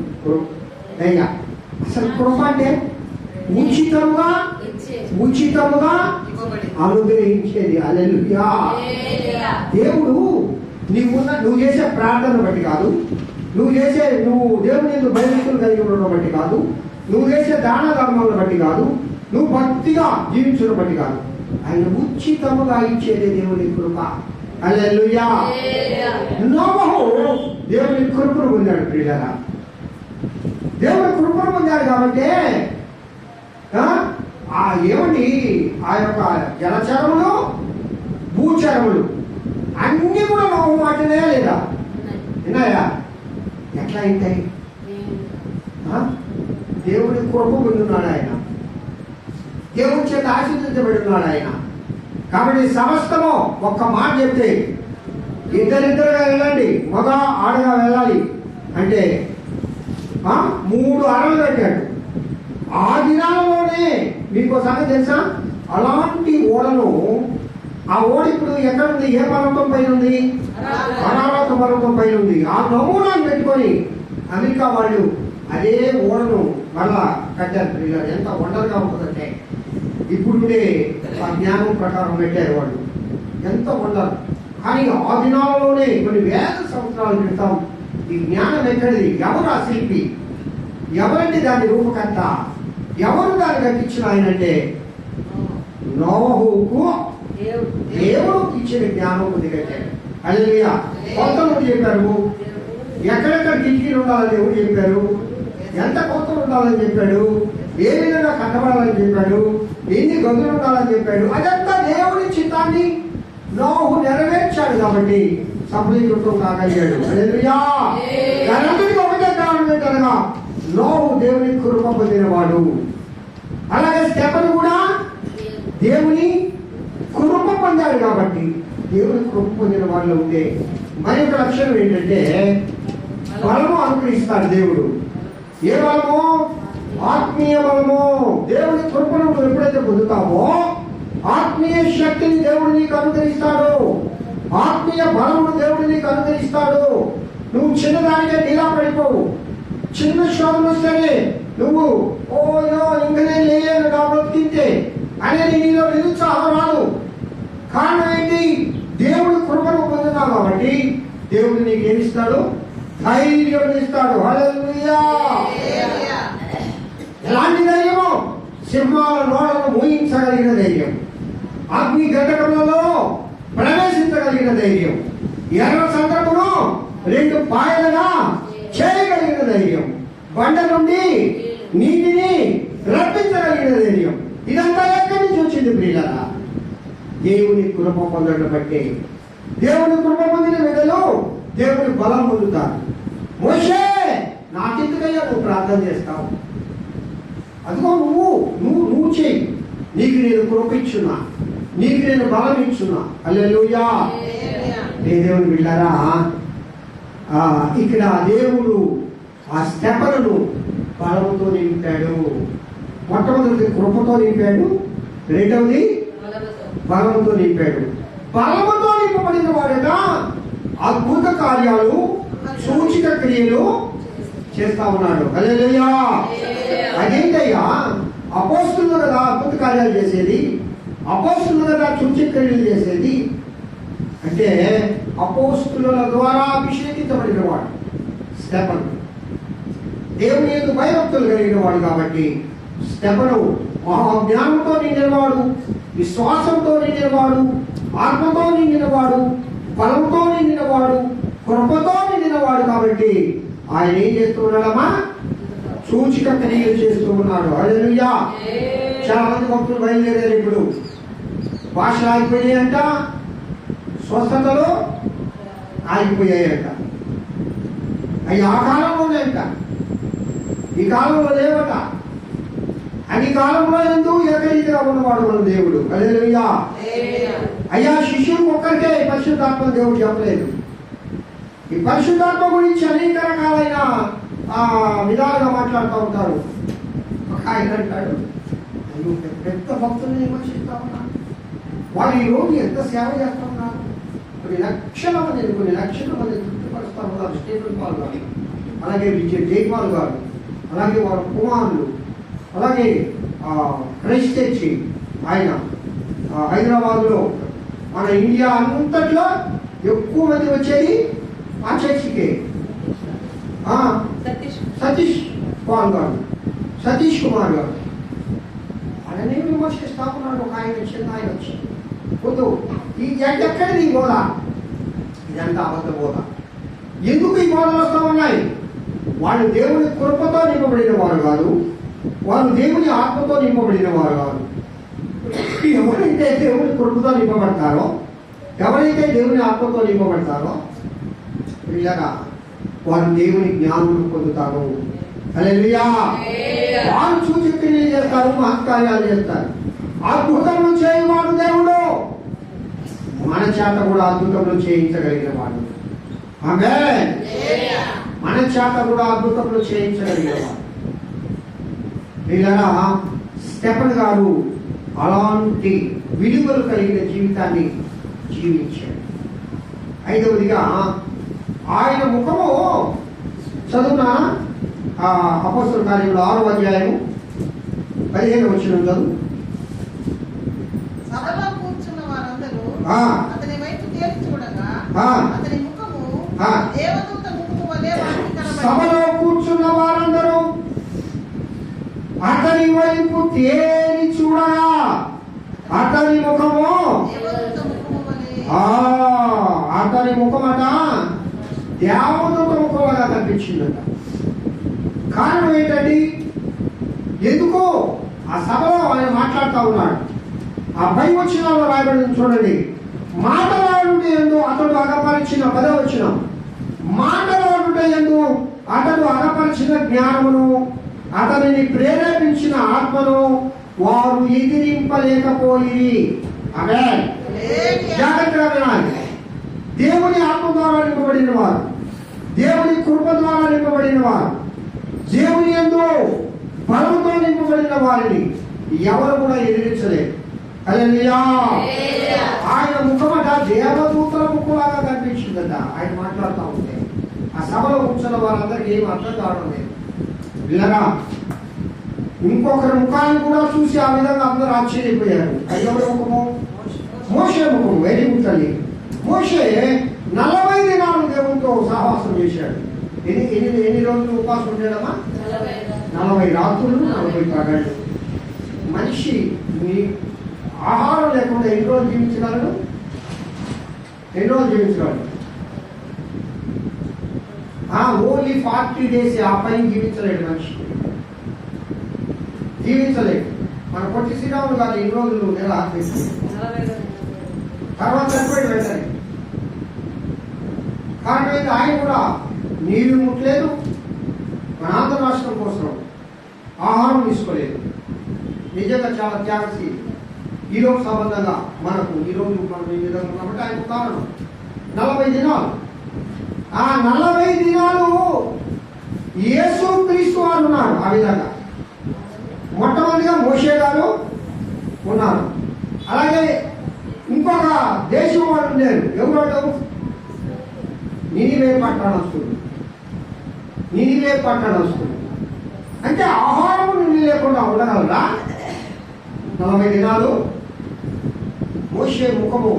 దయ. అసలు కృప అంటే ఉచితముగా అనుగ్రహించేది. హల్లెలూయా. దేవుడు నువ్వు చేసే ప్రార్థన బట్టి కాదు, నువ్వు దేవుని ఎందుకు భయభక్తులు కలిగి ఉండడం బట్టి కాదు, నువ్వు చేసే దాన ధర్మాలను బట్టి కాదు, నువ్వు భక్తిగా జీవించడం బట్టి కాదు, ఆయన ఉచితముగా ఇచ్చేది దేవుని కృప. హల్లెలూయా. నోవహు దేవుని కృపను పొందాడు. ప్రియులారా, దేవుని కృపను పొందాడు కాబట్టి ఏమండి ఆ యొక్క జలచరములు భూచరములు అన్ని కూడా నోవహు మాటనే లేదా? విన్నాయా? ఎట్లా అవుతాయి? దేవుడి కృప పొందున్నాడు ఆయన, దేవుడి చేత ఆశీర్వదించబడి ఉన్నాడు ఆయన. కాబట్టి సమస్తము ఒక్క మాట చెప్తే ఇద్దరిద్దరుగా వెళ్ళండి, మగ ఆడగా వెళ్ళాలి అంటే 3 అరలు కట్టాడు. ఆ దినాలలోనే మీకు సంగతి తెలుసా? అలాంటి ఓడను, ఆ ఓడ ఇప్పుడు ఎక్కడ ఉంది? ఏ పర్వతం పైన ఉంది? అరారాత పర్వతం పైన ఉంది. ఆ నమూనాను పెట్టుకొని అమెరికా వాళ్ళు అదే ఓడను మళ్ళా కట్టారు. ఎంత వండర్గా ఉంటుందంటే ఇప్పుడుండే ఆ జ్ఞానం ప్రకారం పెట్టారు వాళ్ళు. ఎంత వండర్! కానీ ఆ దినాలలోనే కొన్ని వేల సంవత్సరాల క్రితం ఈ జ్ఞానం ఎక్కడిది? ఎవరు ఆ శిల్పి? ఎవరంటే దాని రూపకర్త? ఎవరు దాన్ని కట్టించిన ఆయన అంటే నోవహుకు దేవుడు ఇచ్చిన జ్ఞానం కొద్ది కట్టాడు. హల్లెలూయా. కొత్తలు చెప్పారు, ఎక్కడెక్కడ కిటికీలు ఉండాలని ఎవరు చెప్పారు, ఎంత కొత్తలు ఉండాలని చెప్పాడు, ఏ విధంగా కట్టబడాలని చెప్పాడు, ఎన్ని గదులు ఉండాలని చెప్పాడు. అదంతా దేవుడి చిత్తాన్ని నోవహు నెరవేర్చాడు కాబట్టి సఫలీకృతం కాగలిగాడు. హల్లెలూయా. దానంతటికీ ఒకటే కారణం ఏంటనగా నోవహు దేవుని కృప పొందినవాడు. అలాగే స్టెఫను కూడా దేవుని కృప పొందాడు కాబట్టి దేవుని కృప పొందిన వాళ్ళు ఉంటే మరి ఒక లక్షణం ఏంటంటే బలము అనుగ్రహిస్తాడు దేవుడు. ఏ బలము? ఆత్మీయ బలము. దేవుని కృపను ఎప్పుడైతే పొందుతావో ఆత్మీయ శక్తిని దేవుడు నీకు అనుగ్రహిస్తాడు, ఆత్మీయ బలమును దేవుడు నీకు అనుగ్రహిస్తాడు. నువ్వు చిన్నదానికే నీలా పడిపోవు. చిన్న శోధన వస్తేనే నువ్వు ఓయో ఇంకనే లేను నా బ్రతికింతే అనేది నీలో నిరుత్సాహం రాదు. కారణం ఏంటి? దేవుడు కృపను పొందుతావు కాబట్టి దేవుడు నీకు ఏమిస్తాడు? ధైర్యం ఇస్తాడు. హల్లెలూయా. ఎలాంటి ధైర్యము? సింహాల నోడలను మోయించగలిగిన ధైర్యం, అగ్ని గడ్డకములలో ప్రవేశించగలిగిన ధైర్యం, ఎర్ర సంద్రమును 2 పాయలుగా చేయగలిగిన ధైర్యం, బండ నుండి నీటిని రప్పించగలిగిన ధైర్యం. ఇదంతా ఎక్కడి నుంచి వచ్చింది ప్రియులారా? దేవుని కృప పొందడం బట్టి. దేవుని కృప పొందిన బిడ్డలు దేవుని బలం పొందుతారు. మోషే, నాకెందుకయ్యా నువ్వు ప్రార్థన చేస్తావు? అదిగో నువ్వు చేయి, నీకు నేను కృప ఇచ్చున్నా, నీకు నేను బలం ఇచ్చున్నా. హల్లెలూయా. దేవుని బిడ్డలారా, ఇక్కడ దేవుడు ఆ స్టెఫనును బలముతో నింపాడు. మొట్టమొదటి కృపతో నింపాడు, రెండవది బలముతో నింపాడు. బలముతో నింపబడిన వాడట అద్భుత కార్యాలు, సూచిక క్రియలు చేస్తా ఉన్నాడు. హల్లెలూయా. అదేంటయ్యా? అపోస్తులు కదా అద్భుత కార్యాలు చేసేది, అపోస్తులు కదా సూచిక క్రియలు చేసేది అంటే అపోస్తుల ద్వారా అభిషేకించబడిన వాడు స్టెఫను. దేవుని యందు భయభక్తులు కలిగిన వాడు కాబట్టి స్టెఫను మహాజ్ఞానంతో నిండినవాడు, విశ్వాసంతో నిండినవాడు, ఆత్మతో నిండినవాడు, బలంతో నిండినవాడు, కృపతో నిండినవాడు కాబట్టి ఆయన ఏం చేస్తున్నాడమ్మా? సూచిక క్రియలు చేస్తూ ఉన్నాడు. హల్లెలూయా. చాలా మంది భక్తులు బయలుదేరారు. ఇప్పుడు భాషలు ఆగిపోయాయంట, స్వస్థతలు ఆగిపోయాయంట. అవి ఆ కాలంలోనే అంట, ఈ కాలంలో లేవట. అన్ని కాలంలో ఎందు ఏకరీతిగా ఉన్నవాడు మన దేవుడు. హల్లెలూయా. అయ్యా శిష్యులు ఒక్కరికే పరిశుద్ధాత్మ దేవుడు చెప్పలేదు. ఈ పరిశుద్ధాత్మ గురించి అనేక రకాలైన విధాలుగా మాట్లాడుతూ ఉంటారు. ఒక ఆయన అంటాడు, అయ్యో పెద్ద భక్తుల్ని విమర్శిస్తా ఉన్నాను, వాళ్ళు ఈ రోజు ఎంత సేవ చేస్తా ఉన్నారు, కొన్ని లక్షల మంది తృప్తిపరుస్తా ఉన్నారు. స్టీఫెన్ పాల్ గారు, అలాగే విజయ్ జైపాల్ గారు, అలాగే వారి కుమారులు, అలాగే క్రైస్ట్ చర్చి ఆయన హైదరాబాద్లో మన ఇండియా అంతట్లో ఎక్కువ మంది వచ్చేది ఆ చర్చికే. సతీష్ పాల్ గారు, సతీష్ కుమార్ గారు వాళ్ళనే విమర్శిస్తా ఉన్నాడు. ఒక ఆయన చిన్న ఆయన వచ్చి, వద్దు ఈ ఎక్కడిది ఈ బోధ, ఇదంతా అబద్ధ బోధ. ఎందుకు ఈ బోధలు వస్తూ ఉన్నాయి? వాళ్ళు దేవుని కృపతో నింపబడిన వారు కాదు, వారు దేవుని ఆత్మతో నింపబడిన వారు కాదు. ఎవరైతే దేవుని కృపతో నింపబడతారో, ఎవరైతే దేవుని ఆత్మతో నింపబడతారో ఇలాగా వారు దేవుని జ్ఞానం పొందుతారు. హల్లెలూయా. వారు సూచక్రియలు చేస్తారు, మహత్కార్యాలు చేస్తారు. అద్భుతములు చేయవాడు దేవుడు, మన చేత కూడా అద్భుతములు చేయించగలిగిన వాడు. ఆమేన్. మన చేత కూడా అద్భుతములు చేయించగలిగిన వాడు. ఇలా స్టెఫెన్ గారు అలాంటి విలువలు కలిగిన జీవితాన్ని జీవించాడు. ఐదవదిగా ఆయన ముఖము చదువున అపోస్తలుల కార్యములు 6వ అధ్యాయము 15వ వచనం చదువు. సభలో కూర్చున్న వారందరూ అతని వైపు తేరి చూడగా అతని ముఖము దేవదూత ముఖము వలె వారికి కనబడింది. సభలో కూర్చున్న వారందరూ అతని వైపు తేరి చూడగా అతని ముఖము దేవదూత ముఖము వలె, అతని ముఖమట దేవదూత ముఖంగా కనిపించిందట. కారణం ఏంటండి? ఎందుకు ఆ సభలో ఆయన మాట్లాడుతూ ఉన్నాడు. ఆ పై వచనాల్లో రాయబడింది చూడండి. మాటలాడుట యందు అతడు అగపరిచిన 10వ వచనం, మాటలాడుట యందు అతడు అగపరిచిన జ్ఞానమును, అతనిని ప్రేరేపించిన ఆత్మను వారు ఎదిరింపలేకపోయి. ఆమేన్. జాగ్రత్తగా వినాలి. దేవుని ఆత్మ ద్వారా నింపబడిన వారు, దేవుని కృప ద్వారా నింపబడిన వారు, దేవుని యందు బలముతో నింపబడిన వారిని ఎవరు కూడా ఎదిరించలేదు. హల్లెలూయా. ఆయన ముఖమట దేవదూతల ముఖంలాగా కనిపించిందట. ఆయన మాట్లాడుతూ ఉంటే ఆ సభలో కూర్చున్న వారందరికీ ఏం అర్థం కావడం లేదు. వినరా, ఇంకొకరి ముఖాన్ని కూడా చూసి ఆ విధంగా అందరూ ఆశ్చర్యపోయారు. అది ఎవరి ముఖము? మోషే ముఖము. వెరీ గుడ్ తల్లి. మోషే 40 దినాలు దేవునితో సహవాసం చేశాడు. ఎన్ని రోజులు ఉపవాసం ఉండేదమ్మా? 40 రాత్రులు 40 పగళ్ళు. మనిషి ఆహారం లేకుండా ఎన్ని రోజులు జీవించగలడు? ఎన్ని రోజులు జీవించగలడు? Only 40 days. ఆ పైన జీవించలేడు మనిషి, జీవించలేడు. మన పొట్టి శ్రీరాములు గారు ఎన్ని రోజులు నెల తర్వాత చనిపోయి వెళ్తారు. కారణం ఆయన కూడా నీరు ముట్టలేదు, మన ఆంధ్ర రాష్ట్రం కోసం ఆహారం తీసుకోలేదు. నిజంగా చాలా త్యాగశీలి. ఈరోజు సంబంధంగా మనకు ఈరోజు మనం ఈ విధంగా కాబట్టి ఆయన కారణం 40 దినాలు. ఆ 40 దినాలు యేసు క్రీస్తు వారు ఉన్నారు. ఆ విధంగా మొట్టమొదటిగా మోషే గారు ఉన్నారు. అలాగే ఇంకొక దేశం వాడు ఉండేది. ఎవరు? నినివే పట్టణస్తుడు. నినివే పట్టణస్తుడు అంటే ఆహారం నిన్ను లేకుండా ఉండగలరా? 40 దినాలు. మోషే ముఖము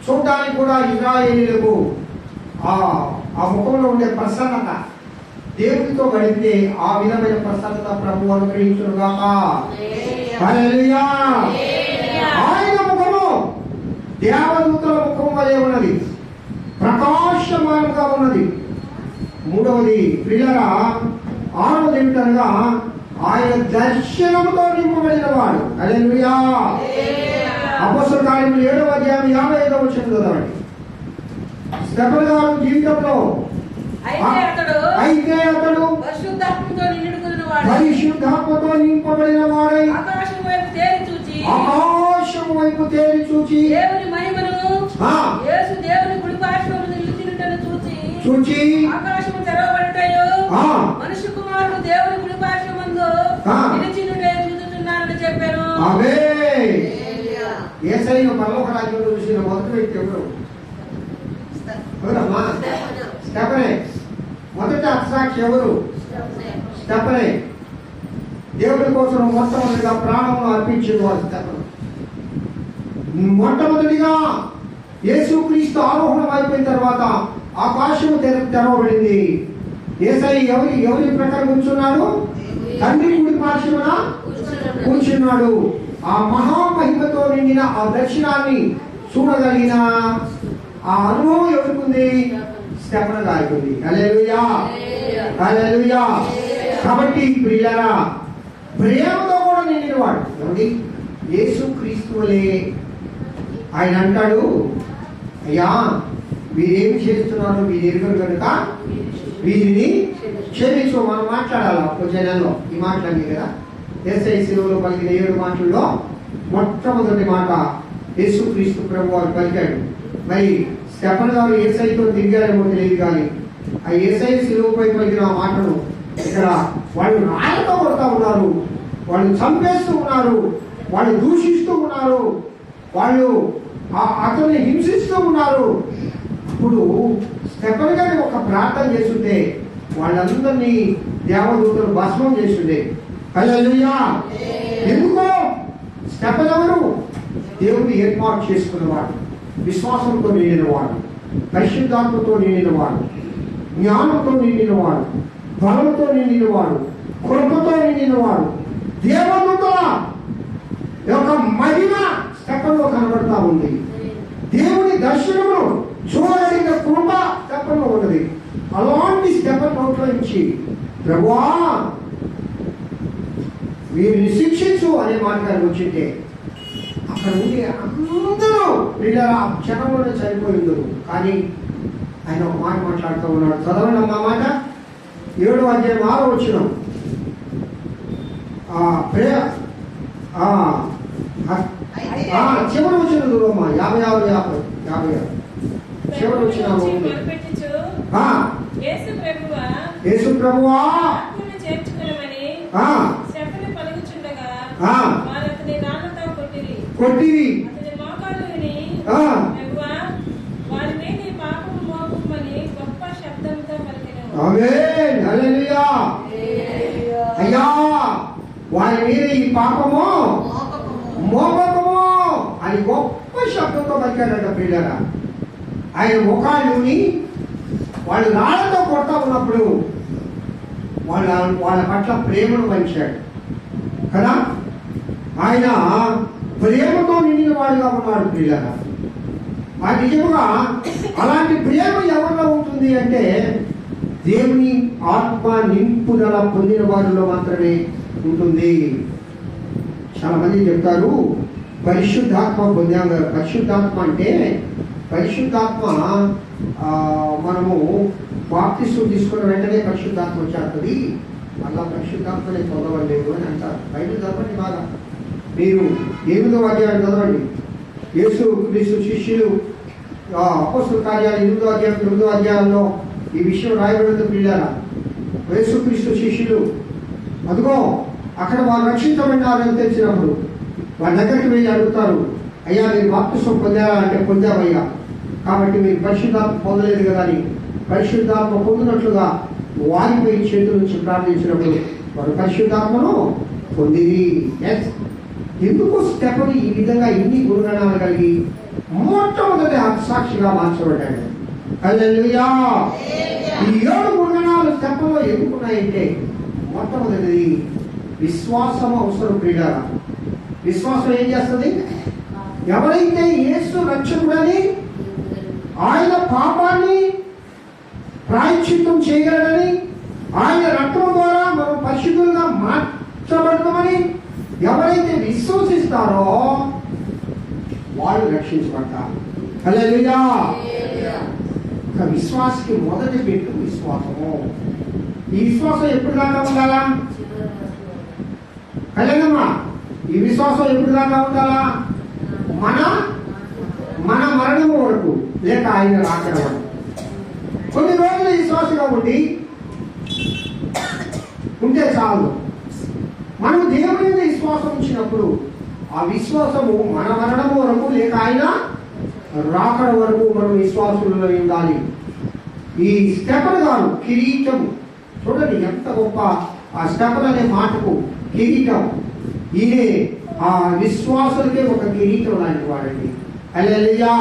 చూడడానికి కూడా ఇశ్రాయేలీయులకు ఆ ముఖంలో ఉండే ప్రసన్నత, దేవుడితో గడిపితే ఆ విధమైన ప్రసన్నత ప్రభువు అనుగ్రహించునుగాక. హల్లెలూయా. ఆయన ముఖము దేవదూతల ముఖం వలె ఉన్నది, ప్రకాశమానంగా ఉన్నది. మూడవది ప్రియులారా, 6వది ఏమిటనగా ఆయన దర్శనముతో నింపబడిన వాడు. హల్లెలూయా. అపోస్తలుల కార్యములు 7వ అధ్యాయం 55వ వచనం చదవండి. స్టెఫెన్ గారు జీవితంలో అయితే అతడు పరిశుద్ధాత్మతో నింపబడిన చూచి దేవుని మహిమను ఆ. యేసు దేవుని కుడి పార్శ్వమున నిలిచినట్టును చూచి ఆకాశము తెరవబడటయు ఆ. మనుష్య కుమారుడు దేవుని కుడి పార్శ్వమందు ఆ. నిలిచినట్టే చూచుచున్నారని చెప్పాను. ఆమేన్. యేసయ్య పరలోక రాజ్యంలో చూసిన మొదటి వ్యక్తి ఎవరు? ఎవరమ్మా? స్టెఫనే. మొదటి అక్షరాక్షి ఎవరు? స్టెఫనే. దేవుడి కోసం మొట్టమొదటిగా ప్రాణమును అర్పించిన వాడు స్టెఫను. మొట్టమొదటిగా యేసుక్రీస్తు ఆరోహణం అయిపోయిన తర్వాత ఆకాశము తెరవబడింది. యేసయ్య ఎవరి ప్రకారం కూర్చున్నాడు? తండ్రి కుడి పార్శ్వమున కూర్చున్నాడు. ఆ మహామహిమతో నిండిన ఆ దర్శనాన్ని చూడగలిగిన ఆ అనుభవం ఎవరికి? స్టెఫను గారికి ఉంది. హల్లెలూయా, హల్లెలూయా. కాబట్టి ప్రియులారా, ప్రేమతో కూడా నిండినవాడు ఏమండి? యేసుక్రీస్తువలే ఆయన అంటాడు, అయ్యా వీరేమి చేస్తున్నారు మీరు ఎరుగరు కనుక వీరిని క్షమించు. మనం మాట్లాడాలి జనంలో ఈ మాటలన్నీ కదా. యేసయ్య శిలువలో పలికిన 7 మాటల్లో మొట్టమొదటి మాట యేసుక్రీస్తు ప్రభు వారు పలికాడు. మరి స్టెఫన్ గారు యేసయ్యతో తిరిగారేమో తెలియదు కానీ ఆ యేసయ్య శిలువపై పలికిన ఆ మాటను ఇక్కడ వాళ్ళు రాళ్ళతో కొడతా ఉన్నారు, వాళ్ళు చంపేస్తూ ఉన్నారు, వాళ్ళు దూషిస్తూ ఉన్నారు, వాళ్ళు అతన్ని హింసిస్తూ ఉన్నారు. ఇప్పుడు స్టెఫన్ గారి ఒక ప్రార్థన చేస్తుంటే వాళ్ళందరినీ దేవదూతలు భస్మం చేస్తుండే. హల్లెలూయా. ఎందుకో? స్టెఫన్ ఎవరు? దేవుడు ఏర్పాటు చేసుకున్నవాడు, విశ్వాసంతో నిండినవాడు, పరిశుద్ధాత్మతో నిండినవాడు, జ్ఞానంతో నిండినవాడు, బలంతో నిండినవాడు, కృపతో నిండినవాడు. దేవదూతల యొక్క మహిమ స్టెఫన్లో కనబడతా ఉంది. దేవుని దర్శనము చూడగలిగిన కృప స్టెఫన్లో ఉన్నది. అలాంటి స్టెఫన్ నోట్లో నుంచి ప్రభువా వీరిని శిక్షించు అనే మాట గారికి వచ్చింటే అక్కడ ఉండి అందరూ వీళ్ళ ఆ క్షణంలోనే చనిపోయిందరు. కానీ ఆయన ఒక మాట మాట్లాడుతూ ఉన్నాడు. చదవండి అమ్మా మాట. 7వ అధ్యాయం 6వ వచనం. చివరి వచ్చిన దూరమ్మా 56 చివరి వచ్చిన యేసు ప్రభువా కొట్టిరి. ఆమేన్, హల్లెలూయా. అయ్యా వారి మీద ఈ పాపము మోపకము అని గొప్ప శబ్దంతో పలికాడట. పిల్లరా, ఆయన ముఖాన్ని వాళ్ళు రాళ్లతో కొడతా ఉన్నప్పుడు వాళ్ళ పట్ల ప్రేమను పంచాడు కదా. ఆయన ప్రేమతో నిండిన వాడుగా ఉన్నాడు. పిల్లరా, ఆ నిజముగా అలాంటి ప్రేమ ఎవరిలో ఉంటుంది అంటే దేవుని ఆత్మ నింపుదల పొందిన వారిలో మాత్రమే ఉంటుంది. చాలా మంది చెప్తారు పరిశుద్ధాత్మ పొందాం. పరిశుద్ధాత్మ అంటే పరిశుద్ధాత్మ మనము బాప్తిస్మం తీసుకున్న వెంటనే పరిశుద్ధాత్మ వచ్చేస్తుంది, అలా పరిశుద్ధాత్మనే చదవలేదు అని అంటారు. బైబిల్ చదవండి బాగా. మీరు 8వ అధ్యాయం చదవండి. యేసు క్రీస్తు శిష్యులు అపోస్తలుల కార్యాలు 8వ అధ్యాయం 9వ అధ్యాయంలో ఈ విషయం రాయబడిన పిల్లల యేసుక్రీస్తు శిష్యులు అదిగో అక్కడ వారు రక్షించబడినారని తెలిసినప్పుడు వారి దగ్గరికి వెళ్ళి అడుగుతారు, అయ్యా మీరు బాప్తిస్మం పొందారా అంటే పొందామయ్యా, కాబట్టి మీరు పరిశుద్ధాత్మ పొందలేదు కదా అని పరిశుద్ధాత్మ పొందినట్లుగా వారిపై చేతుల నుంచి ప్రార్థించినప్పుడు వారు పరిశుద్ధాత్మను పొందిరి. ఎందుకు స్టెఫను ఈ విధంగా ఇన్ని గుణగణాలు కలిగి మొట్టమొదటి సాక్షిగా మార్చబడ్డాడు? హల్లెలూయా. ఈ 7 గుణగణాలు స్టెఫనులో ఎందుకున్నాయంటే మొట్టమొదటిది విశ్వాసం అవసరం. ప్రియులారా, విశ్వాసం ఏం చేస్తుంది? ఎవరైతే యేసు రక్షకుడని ఆయన పాపాన్ని ప్రాయశ్చిత్తం చేయగలడని ఆయన రక్తం ద్వారా మనం పరిశుద్ధులుగా మార్చబడతామని ఎవరైతే విశ్వసిస్తారో వాళ్ళు రక్షించబడతారు. హల్లెలూయా. ఒక విశ్వాసకి మొదటి పెట్టు విశ్వాసము. ఈ విశ్వాసం ఎప్పుడు దాకా ఉండాలా? కళ్యాణమ్మా, ఈ విశ్వాసం ఎప్పుడు దాకా ఉండాలా? మన మన మరణము వరకు లేక ఆయన రాకడ వరకు. కొన్ని రోజులు విశ్వాసంగా ఉంటే చాలు. మనం దేవుని మీద విశ్వాసం ఉంచినప్పుడు ఆ విశ్వాసము మన మరణము వరకు లేక ఆయన రాకడ వరకు మనం విశ్వాసంలో ఉండాలి. ఈ స్టెఫన్ గారు కిరీటం చూడండి ఎంత గొప్ప. ఆ స్టెఫన్ అనే మాటకు కిరీటం, ఈయనే ఆ విశ్వాసులకే ఒక కిరీటం లాంటి వాడండి. హల్లెలూయా.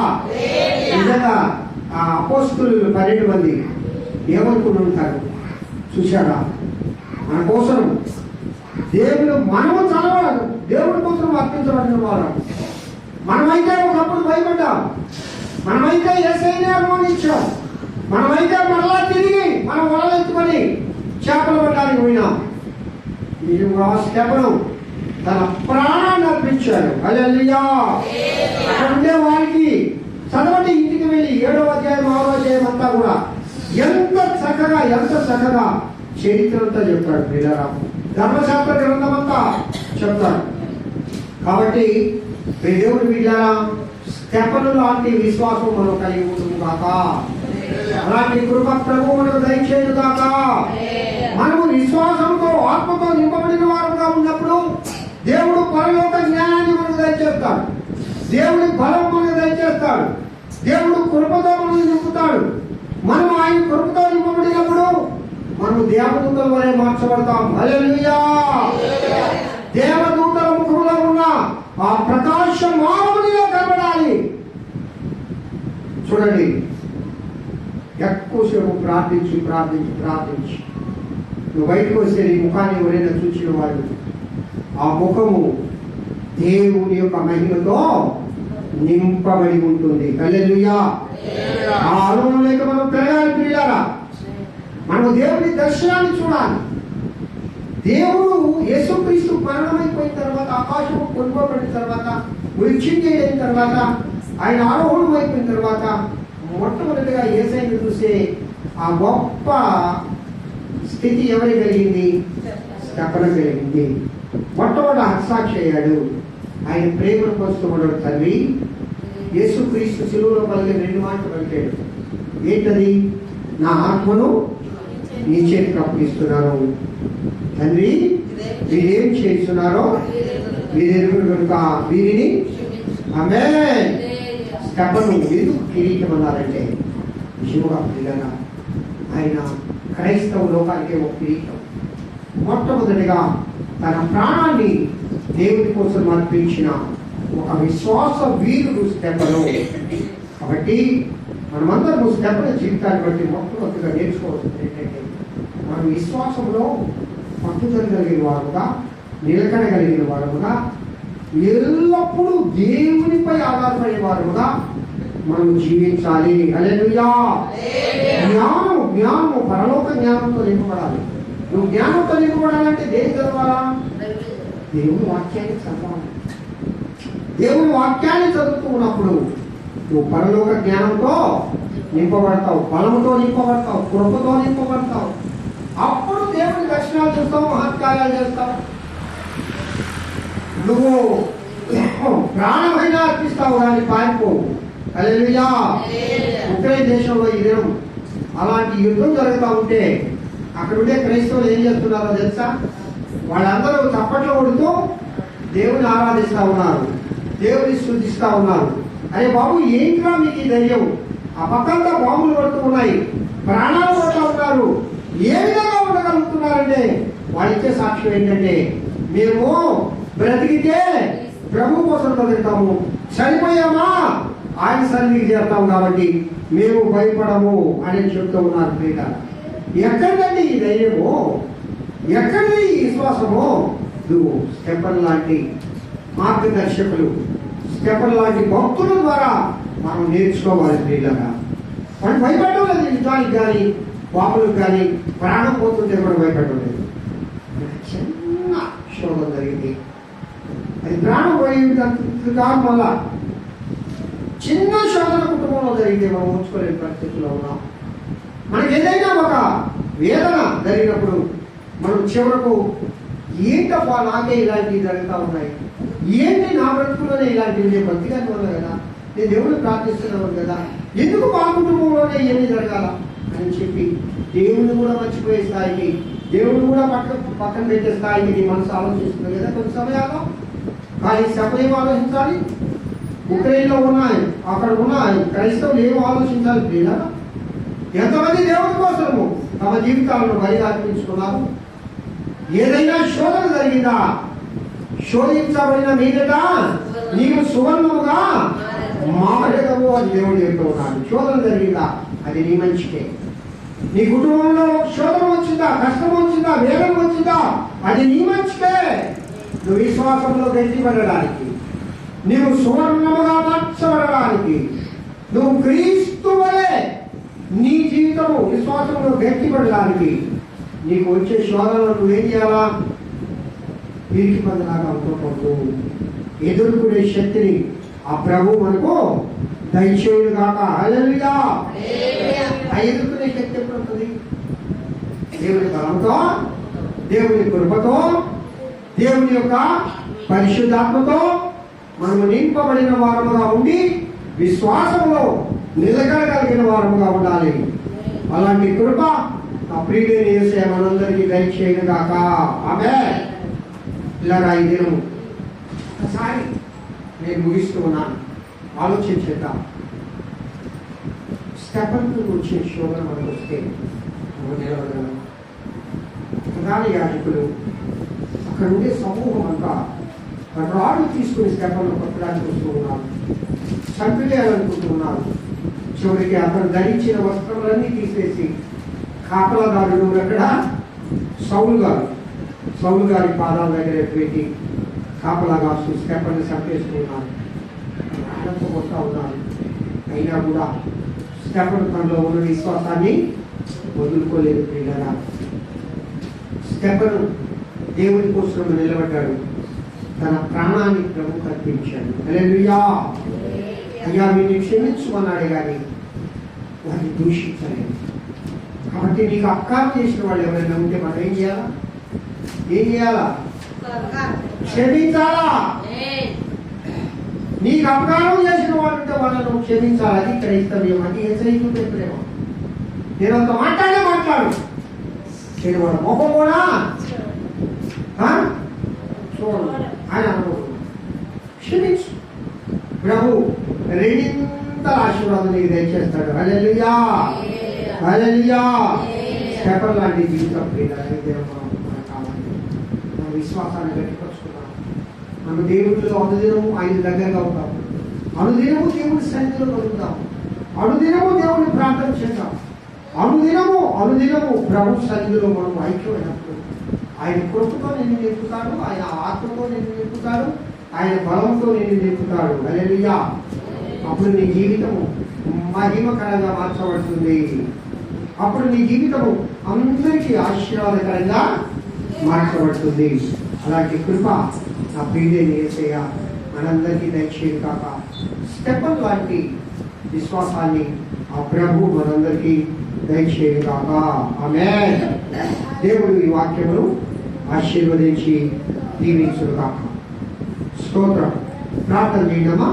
నిజంగా ఆ అపోస్తలులు 12 మంది ఏమనుకుని ఉంటారు చూశారా? మన కోసం దేవుడు, మనము చదవడం దేవుడి కోసం అర్పించబడిన వారు. మనమైతే ఒకప్పుడు భయపడ్డాం, మనమైతే యేసయ్యనే అనుమానించాం, మనమైతే మరలా తిరిగి మనం వలలెత్తుకొని చేపలు పట్టడానికి పోయినాం. మీరు ఆ స్టెఫను తన ప్రాణాన్ని అర్పించాడు. హల్లెలూయా. అక్కడ ఉండే వారికి చదవండి, ఇంటికి వెళ్ళి 7వ అధ్యాయం 6వ అధ్యాయం అంతా కూడా ఎంత చక్కగా చరిత్ర అంతా చెప్తాడు. ప్రియులారా, ధర్మశాస్త్ర గ్రంథం అంతా చెప్తాడు. కాబట్టి దేవుడి బిడ్డలారా, స్టెఫను లాంటి విశ్వాసం మనం కలిగి ఉంటుంది కాక, అలాంటి కృప ప్రభు మనకు దయచేయదు కాక. మనము విశ్వాసంతో ఆత్మతో నింపబడిన వారుగా ఉన్నప్పుడు దేవుడు పరలోక జ్ఞానాన్ని మనకు దయచేస్తాడు, దేవుడి బలం మనకు దయచేస్తాడు, దేవుడు కృపతో మనల్ని నింపుతాడు. మనం ఆయన కృపతో నింపబడినప్పుడు మనం దేవదూతల వలె మార్చబడతాం. హల్లెలూయా. దేవదూతల ముఖంలో ఉన్న ఆ ప్రకాశం మానవునిలో కనబడాలి. చూడండి, ఎక్కువసేపు ప్రార్థించి నువ్వు బయటకు వస్తే నీ ముఖాన్ని ఎవరైనా చూసిన వాళ్ళు ఆ ముఖము దేవుని యొక్క మహిమతో నింపబడి ఉంటుంది. హల్లెలూయా. ఆ అనుభవంలోకి మనం పెరగాలి ప్రియులారా. మనం దేవుని దర్శనాన్ని చూడాలి. దేవుడు యేసుక్రీస్తు మరణమైపోయిన తర్వాత, ఆకాశము కొనుక్కోబడిన తర్వాత, విడిచిపోయిన తర్వాత, ఆయన ఆరోహణం అయిపోయిన తర్వాత మొట్టమొదటిగా యేసయ్యను చూసే ఆ గొప్ప స్థితి ఎవరి కలిగింది? స్టెఫను కలిగింది. మొట్టమొదటి హత్సాక్షి అయ్యాడు. ఆయన ప్రేమను పోస్తున్నాడు. తండ్రి, యేసుక్రీస్తు శిలువలో పలికిన 2 మాటలు పలికాడు. ఏంటది? నా ఆత్మను నీ చేతికి అప్పగిస్తున్నాను తండ్రి, వీరేం చేస్తున్నారో వీరెరుగురు కనుక వీరిని. ఆమేన్. స్టెఫను ఎందుకు కిరీటం అన్నారంటే, నిజముగా పిల్లగా ఆయన క్రైస్తవ లోకానికి ఒక కిరీటం. మొట్టమొదటిగా తన ప్రాణాన్ని దేవుడి కోసం అర్పించిన ఒక విశ్వాస వీరుడు స్టెఫను. కాబట్టి మనమందరం స్టెఫను జీవితాన్ని బట్టి మొట్టమొదటిగా నేర్చుకోవాల్సింది ఏంటంటే, మనం విశ్వాసంలో పట్టుదల కలిగిన వారుగా, నిలకడ కలిగిన వారుగా, ఎల్లప్పుడూ దేవునిపై ఆధారపడే వారుగా మనం జీవించాలి. హల్లెలూయా. జ్ఞానము పరలోక జ్ఞానంతో నింపబడాలి. నువ్వు జ్ఞానంతో నింపబడాలంటే దేని చదవాలా? దేవుని వాక్యాన్ని చదవాలి. దేవుని వాక్యాన్ని చదువుతూ ఉన్నప్పుడు నువ్వు పరలోక జ్ఞానంతో నింపబడతావు, బలముతో నింపబడతావు, కృపతో నింపబడతావు. అప్పుడు దేవుని దర్శనాలు చూస్తావు, మహత్కార్యాలు చేస్తావు. నువ్వు ప్రాణమైనా అర్పిస్తావు కానీ పారిపోవు. హల్లెలూయా. ఉక్రెయిన్ దేశంలో ఈ దినం అలాంటి యుద్ధం జరుగుతూ ఉంటే అక్కడ ఉండే క్రైస్తవులు ఏం చేస్తున్నారో తెలుసా? వాళ్ళందరూ చప్పట్లు కొడుతూ దేవుని ఆరాధిస్తూ ఉన్నారు, దేవుని స్తుతిస్తూ ఉన్నారు. అరే బాబు, ఏంట్రా మీకు ఈ ధైర్యం? ఆ పక్కంతా బాంబులు పడుతూ ఉన్నాయి, ప్రాణాలు పడుతూ ఉన్నారు, ఏ విధంగా ఉండగలుగుతున్నారంటే వాళ్ళిచ్చే సాక్ష్యం ఏంటంటే, మేము బ్రతికితే ప్రభు కోసం బ్రతుకుతాము, చనిపోయామా ఆయన సన్నిధికి చేస్తాము, కాబట్టి మేము భయపడము అని చెప్తూ ఉన్నారు. ప్రియుల, ఎక్కడండి ఈ ధైర్యము? ఎక్కడి ఈ విశ్వాసము? నువ్వు స్టెఫన్ లాంటి మార్గదర్శకులు, స్టెఫన్ లాంటి భక్తుల ద్వారా మనం నేర్చుకోవాలి. ప్రియులగా మనం భయపడడం లేదు. యుద్ధానికి కానీ పాపులకు కానీ ప్రాణం పోతుంటే కూడా భయపడడం లేదు. చిన్న శోభం జరిగింది, అది ప్రాణం పోయేది కాదు. మళ్ళా చిన్న శోధన కుటుంబంలో జరిగితే మనం ఉంచుకోలేని పరిస్థితుల్లో ఉన్నాం. మనకి ఏదైనా ఒక వేదన జరిగినప్పుడు మనం చివరకు ఏంటప్పా నాకే ఇలాంటివి జరుగుతూ ఉన్నాయి, ఏంటి నా బ్రతుకులోనే ఇలాంటివి నేను భక్తిగా వల్ల కదా, నేను దేవుడు ప్రార్థిస్తున్నాను కదా, ఎందుకు మా కుటుంబంలోనే ఇవన్నీ జరగాల అని చెప్పి దేవుని కూడా మర్చిపోయే స్థాయికి, దేవుని కూడా పక్కన పెట్టే స్థాయికి నీ మనసు ఆలోచిస్తుంది కదా కొన్ని సమయాల్లో. కానీ సమయం ఆలోచించాలి. ఉక్రెయిన్లో ఉన్నాయి, అక్కడ ఉన్నాయి క్రైస్తవులు ఏమో ఆలోచించాలి ప్రియుల. ఎంతమంది దేవుని కోసము తమ జీవితాలను బలిదార్పించుకున్నారు. ఏదైనా శోధన జరిగిందా, శోధించబడిన మీదట నీకు సువర్ణముగా మారెదవు అని దేవుడు చెప్తూ ఉన్నాడు. శోధన జరిగిందా, అది నీ మంచికే. నీ కుటుంబంలో శోధన వచ్చిందా, కష్టం వచ్చిందా, వేదన వచ్చిందా, అది నీ మంచికే. నువ్వు విశ్వాసంలో గట్టిపడడానికి, నీవు సువర్ణముగా మార్చబడడానికి, నువ్వు క్రీస్తు వలె నీ జీవితము విశ్వాసంలో గట్టిపడడానికి నీకు వచ్చే శోధనలు నువ్వేం చేయాలా? వీరికి పదిలాగా అనుకోకూడదు. ఎదుర్కొనే శక్తిని ఆ ప్రభు మనకు దయచేయుడు గాక. హల్లెలూయా. ఆ ఎదుర్కొనే శక్తి ఎప్పుడు ఉంటుంది? దేవుని బలంతో, దేవుని కృపతో, దేవుని యొక్క పరిశుద్ధాత్మతో మనము నింపబడిన వారముగా ఉండి విశ్వాసంలో నిలకడగలిగిన వారముగా ఉండాలి. అలాంటి కృప ఆ ప్రియుడైన యేసయ్య మనందరికీ దయచేయును గాక. ఆమేన్. ఇలాగా ఈ దినం ఒకసారి నేను ముగిస్తూ ఉన్నాను, ఆలోచించేద్దాం. స్టెఫెన్కు వచ్చే శోధన మనకు వస్తే నిలబడగలం. ప్రధాన యాజకులు అక్కడ ఉండే సమూహం అంతా రాళ్ళు తీసుకుని స్టెఫెన్ను కొట్టడానికి వస్తూ ఉన్నారు, చంపివేయాలనుకుంటున్నారు. చివరికి అతను ధరించిన వస్త్రములన్నీ తీసేసి కాపలాదారుడు అక్కడ సౌలు గారి పాదాల దగ్గర పెట్టి కాపలాగా స్టెఫెన్ని చంపేస్తున్నారు. ఆనందపోతా ఉన్నారు. అయినా కూడా స్టెఫెన్ తనలో ఉన్న విశ్వాసాన్ని వదులుకోలేదు. ప్రియులారా, స్టెఫెన్ దేవుని కోసం నిలబడ్డాడు, తన ప్రాణాన్ని ప్రభువుకు అర్పించాడు. హల్లెలూయా. అయ్యా వీరిని క్షమించుమన్నాడే కానీ వారిని దూషించలేదు. కాబట్టి నీకు అపకారం చేసిన వాళ్ళు ఎవరైనా ఉంటే మనం ఏం చేయాలా? క్షమించాలా? నీకు అపకారం చేసిన వాళ్ళు ఉంటే వాళ్ళను క్షమించాలి. అది క్రైస్తవ్యం, అది హెచ్చరిక ప్రేమ. నేను అంత మాట్లాడు నేను వాళ్ళ మొహం కూడా చూడు ఆయన అనుకుంటున్నాను. క్షమించు, ప్రభు రెండింతల ఆశీర్వాదం నీకు దయచేస్తాడు. హల్లెలూయా. హల్లెలూయా. స్టెఫెన్ లాంటి జీవితం మనకు కావాలి. మన విశ్వాసాన్ని గట్టిపరుచుకున్నాం. మన దేవుడిలో అనుదినము ఆయన దగ్గరగా ఉంటాం, అనుదినము దేవుడి సన్నిధిలో కలుగుతాం, అనుదినము దేవుడిని ప్రార్థన చేద్దాం, అనుదినము ప్రభు సన్నిధిలో మనం ఐక్యమైనప్పుడు ఆయన కృపతో నిన్ను నింపుతాడు, ఆయన ఆత్మతో నిన్ను నింపుతాడు, ఆయన బలంతో నిన్ను నింపుతాడు. హల్లెలూయా. అప్పుడు నీ జీవితము మహిమకరంగా మార్చబడుతుంది. అప్పుడు నీ జీవితము అందరికీ ఆశీర్వాదకరంగా మార్చబడుతుంది. అలాంటి కృప నా ప్రియుడైన యేసయ్య మనందరికీ దయచేయను కాక. స్టెఫెన్ లాంటి విశ్వాసాన్ని ఆ ప్రభు మనందరికీ దయచేయను కాక. ఆమేన్. దేవుడు ఈ వాక్యమును ఆశీర్వదించి దీవించును కాక. స్తోత్రం. ప్రార్థన చేయడమా?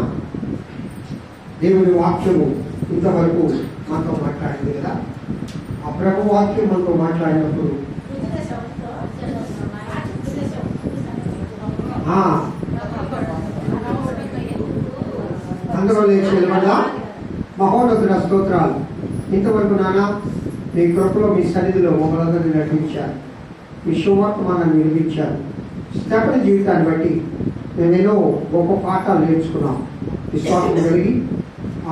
దేవుని వాక్యము ఇంతవరకు మనతో మాట్లాడింది కదా. ఆ ప్రభు వాక్యం మనతో మాట్లాడినప్పుడు అందరూ లేచి నిలబడ్డా. మహోన్నతుల స్తోత్రాలు. ఇంతవరకు నాన్న మీ కృపలో మీ సన్నిధిలో మమ్మల్ని నడిపించారు, మీ శుభవర్తమానాన్ని నిర్మించారు. స్టెఫెన్ జీవితాన్ని బట్టి మేమేనో గొప్ప పాఠాలు నేర్చుకున్నాం. విశ్వాసం కలిగి,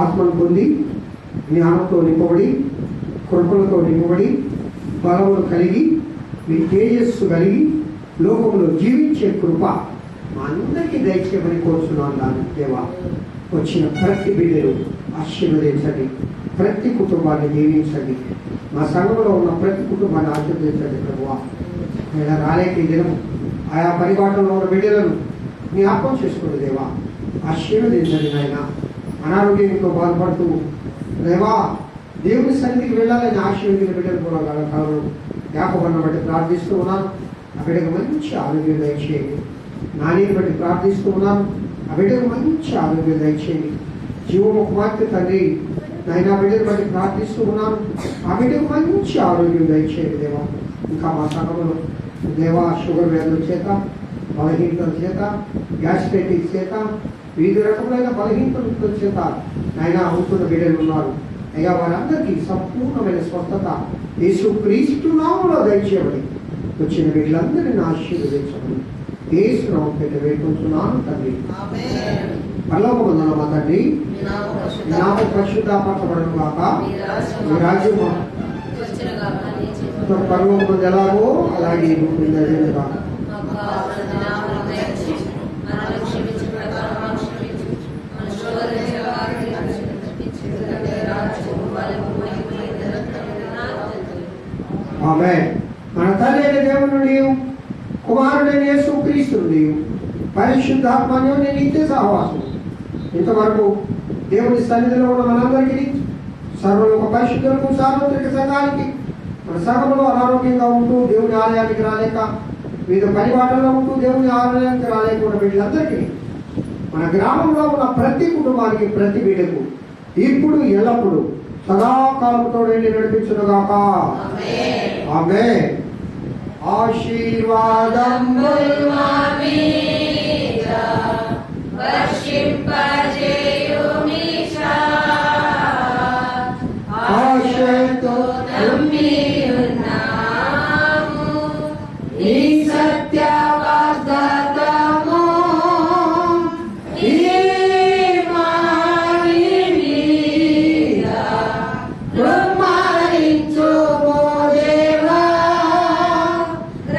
ఆత్మను పొంది, జ్ఞానంతో నింపబడి, కృపలతో నింపబడి, బలములు కలిగి, మీ తేజస్సు కలిగి లోకంలో జీవించే కృప మా అందరికీ దయచేయమని కోరుతున్నాను. దాని దేవా, వచ్చిన ప్రతి బిడ్డను ఆశీర్వదించండి, ప్రతి కుటుంబాన్ని దీవించండి, మా సంఘంలో ఉన్న ప్రతి కుటుంబాన్ని ఆశీర్వదించండి. ప్రభువా, నేను రాలేక ఈ దినం ఆయా పరిపాటంలో ఉన్న బిడ్డలను మీ ఆత్మ చేసుకోండి దేవా, ఆశీర్వదించండి. నాయన అనారోగ్యంతో బాధపడుతూ దేవా దేవుని సన్నిధికి వెళ్ళాలని ఆశీర్వదించిన బిడ్డలు కూడా కాలం జ్ఞాపకాన్ని బట్టి ప్రార్థిస్తూ ఉన్నాను. ఆ బిడ్డకు మంచి ఆరోగ్యం దయచేయండి. నాని బట్టి ప్రార్థిస్తూ ఉన్నాను. ఆ బిడ్డకు మంచి ఆరోగ్యం దయచేయండి. జీవము కుమార్తె తండ్రి నాయన బిడ్డను బట్టి ప్రార్థిస్తూ ఉన్నాను. ఆ బిడ్డకు మంచి ఆరోగ్యం దయచేయండి దేవా. ఇంకా మా సంఘంలో దేవా షుగర్ వ్యాధుల చేత, బలహీనతల చేత, గ్యాస్ట్రైటిస్ చేత, వివిధ రకములైన బలహీనతల చేత ఆయన అవుతున్న బిడ్డలు ఉన్నారు. అయ్యా వారందరికీ సంపూర్ణమైన స్వస్థత యేసుక్రీస్తు నామములో దయచేయబడి వచ్చిన బిడ్డలందరినీ ఆశీర్వదించమని యేసు నామములో పెద్ద వేడుకుంటున్నాను తండ్రి. పరలోకమందున్న మా తండ్రి, నీ నామము పరిశుద్ధపరచబడును గాక. నీ రాజ్యం పరలోకమందు ఎలాగో అలాగే భూమి మీద జరుగుగాక. ఆమేన్. మన తండ్రి అయిన దేవుని నుండి, కుమారుడైన యేసుక్రీస్తు నుండి, పరిశుద్ధాత్మ అన్యోన్య నిత్య సహవాసం ఇంతవరకు దేవుని సన్నిధిలో ఉన్న మనందరికీ, సర్వలోక పరిశుద్ధులకు, సార్వత్రిక సంఘానికి, మన సంఘంలో అనారోగ్యంగా ఉంటూ దేవుని ఆలయానికి రాలేక, వివిధ పరివారంలో ఉంటూ దేవుని ఆలయానికి రాలేకుండా వీళ్ళందరికీ, మన గ్రామంలో ఉన్న ప్రతి కుటుంబానికి, ప్రతి బిడ్డకు ఇప్పుడు ఎల్లప్పుడూ సదాకాలంతో నడిపించునుగాక. ఆమేన్. ఆశీర్వాదం ఆశతో ఈ సత్య వాగ్దానము ఈ మారి మీద బ్రహ్మరించుము దేవా.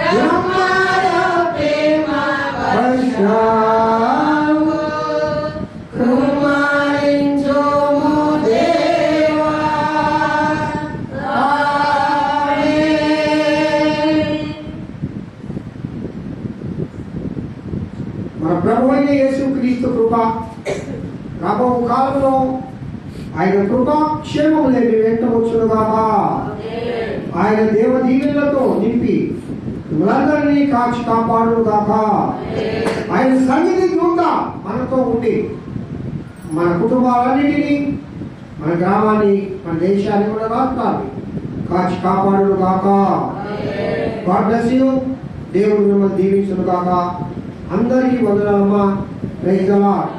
బ్రహ్మలో ప్రేమ వర్షము బ్రహ్మరించుము దేవా. మన ప్రభు అయిన యేసుక్రీస్తు కృప, రాబో కాలంలో ఆయన కృప క్షేమములే మీ వెంట వచ్చునుగాక. ఆయన దేవ దీవెనలతో నింపి మిమ్మల్ందరినీ కాచి కాపాడునుగాక. ఆయన సన్నిధి దూత మనతో ఉండి మన కుటుంబాలన్నిటినీ, మన గ్రామాన్ని, మన దేశాన్ని, మన రాష్ట్రాన్ని కాచి కాపాడునుగాక. God bless you. దేవుడు మిమ్మల్ని దీవించునుగాక. అందరికీ వందనాలమ్మా. Praise the lord.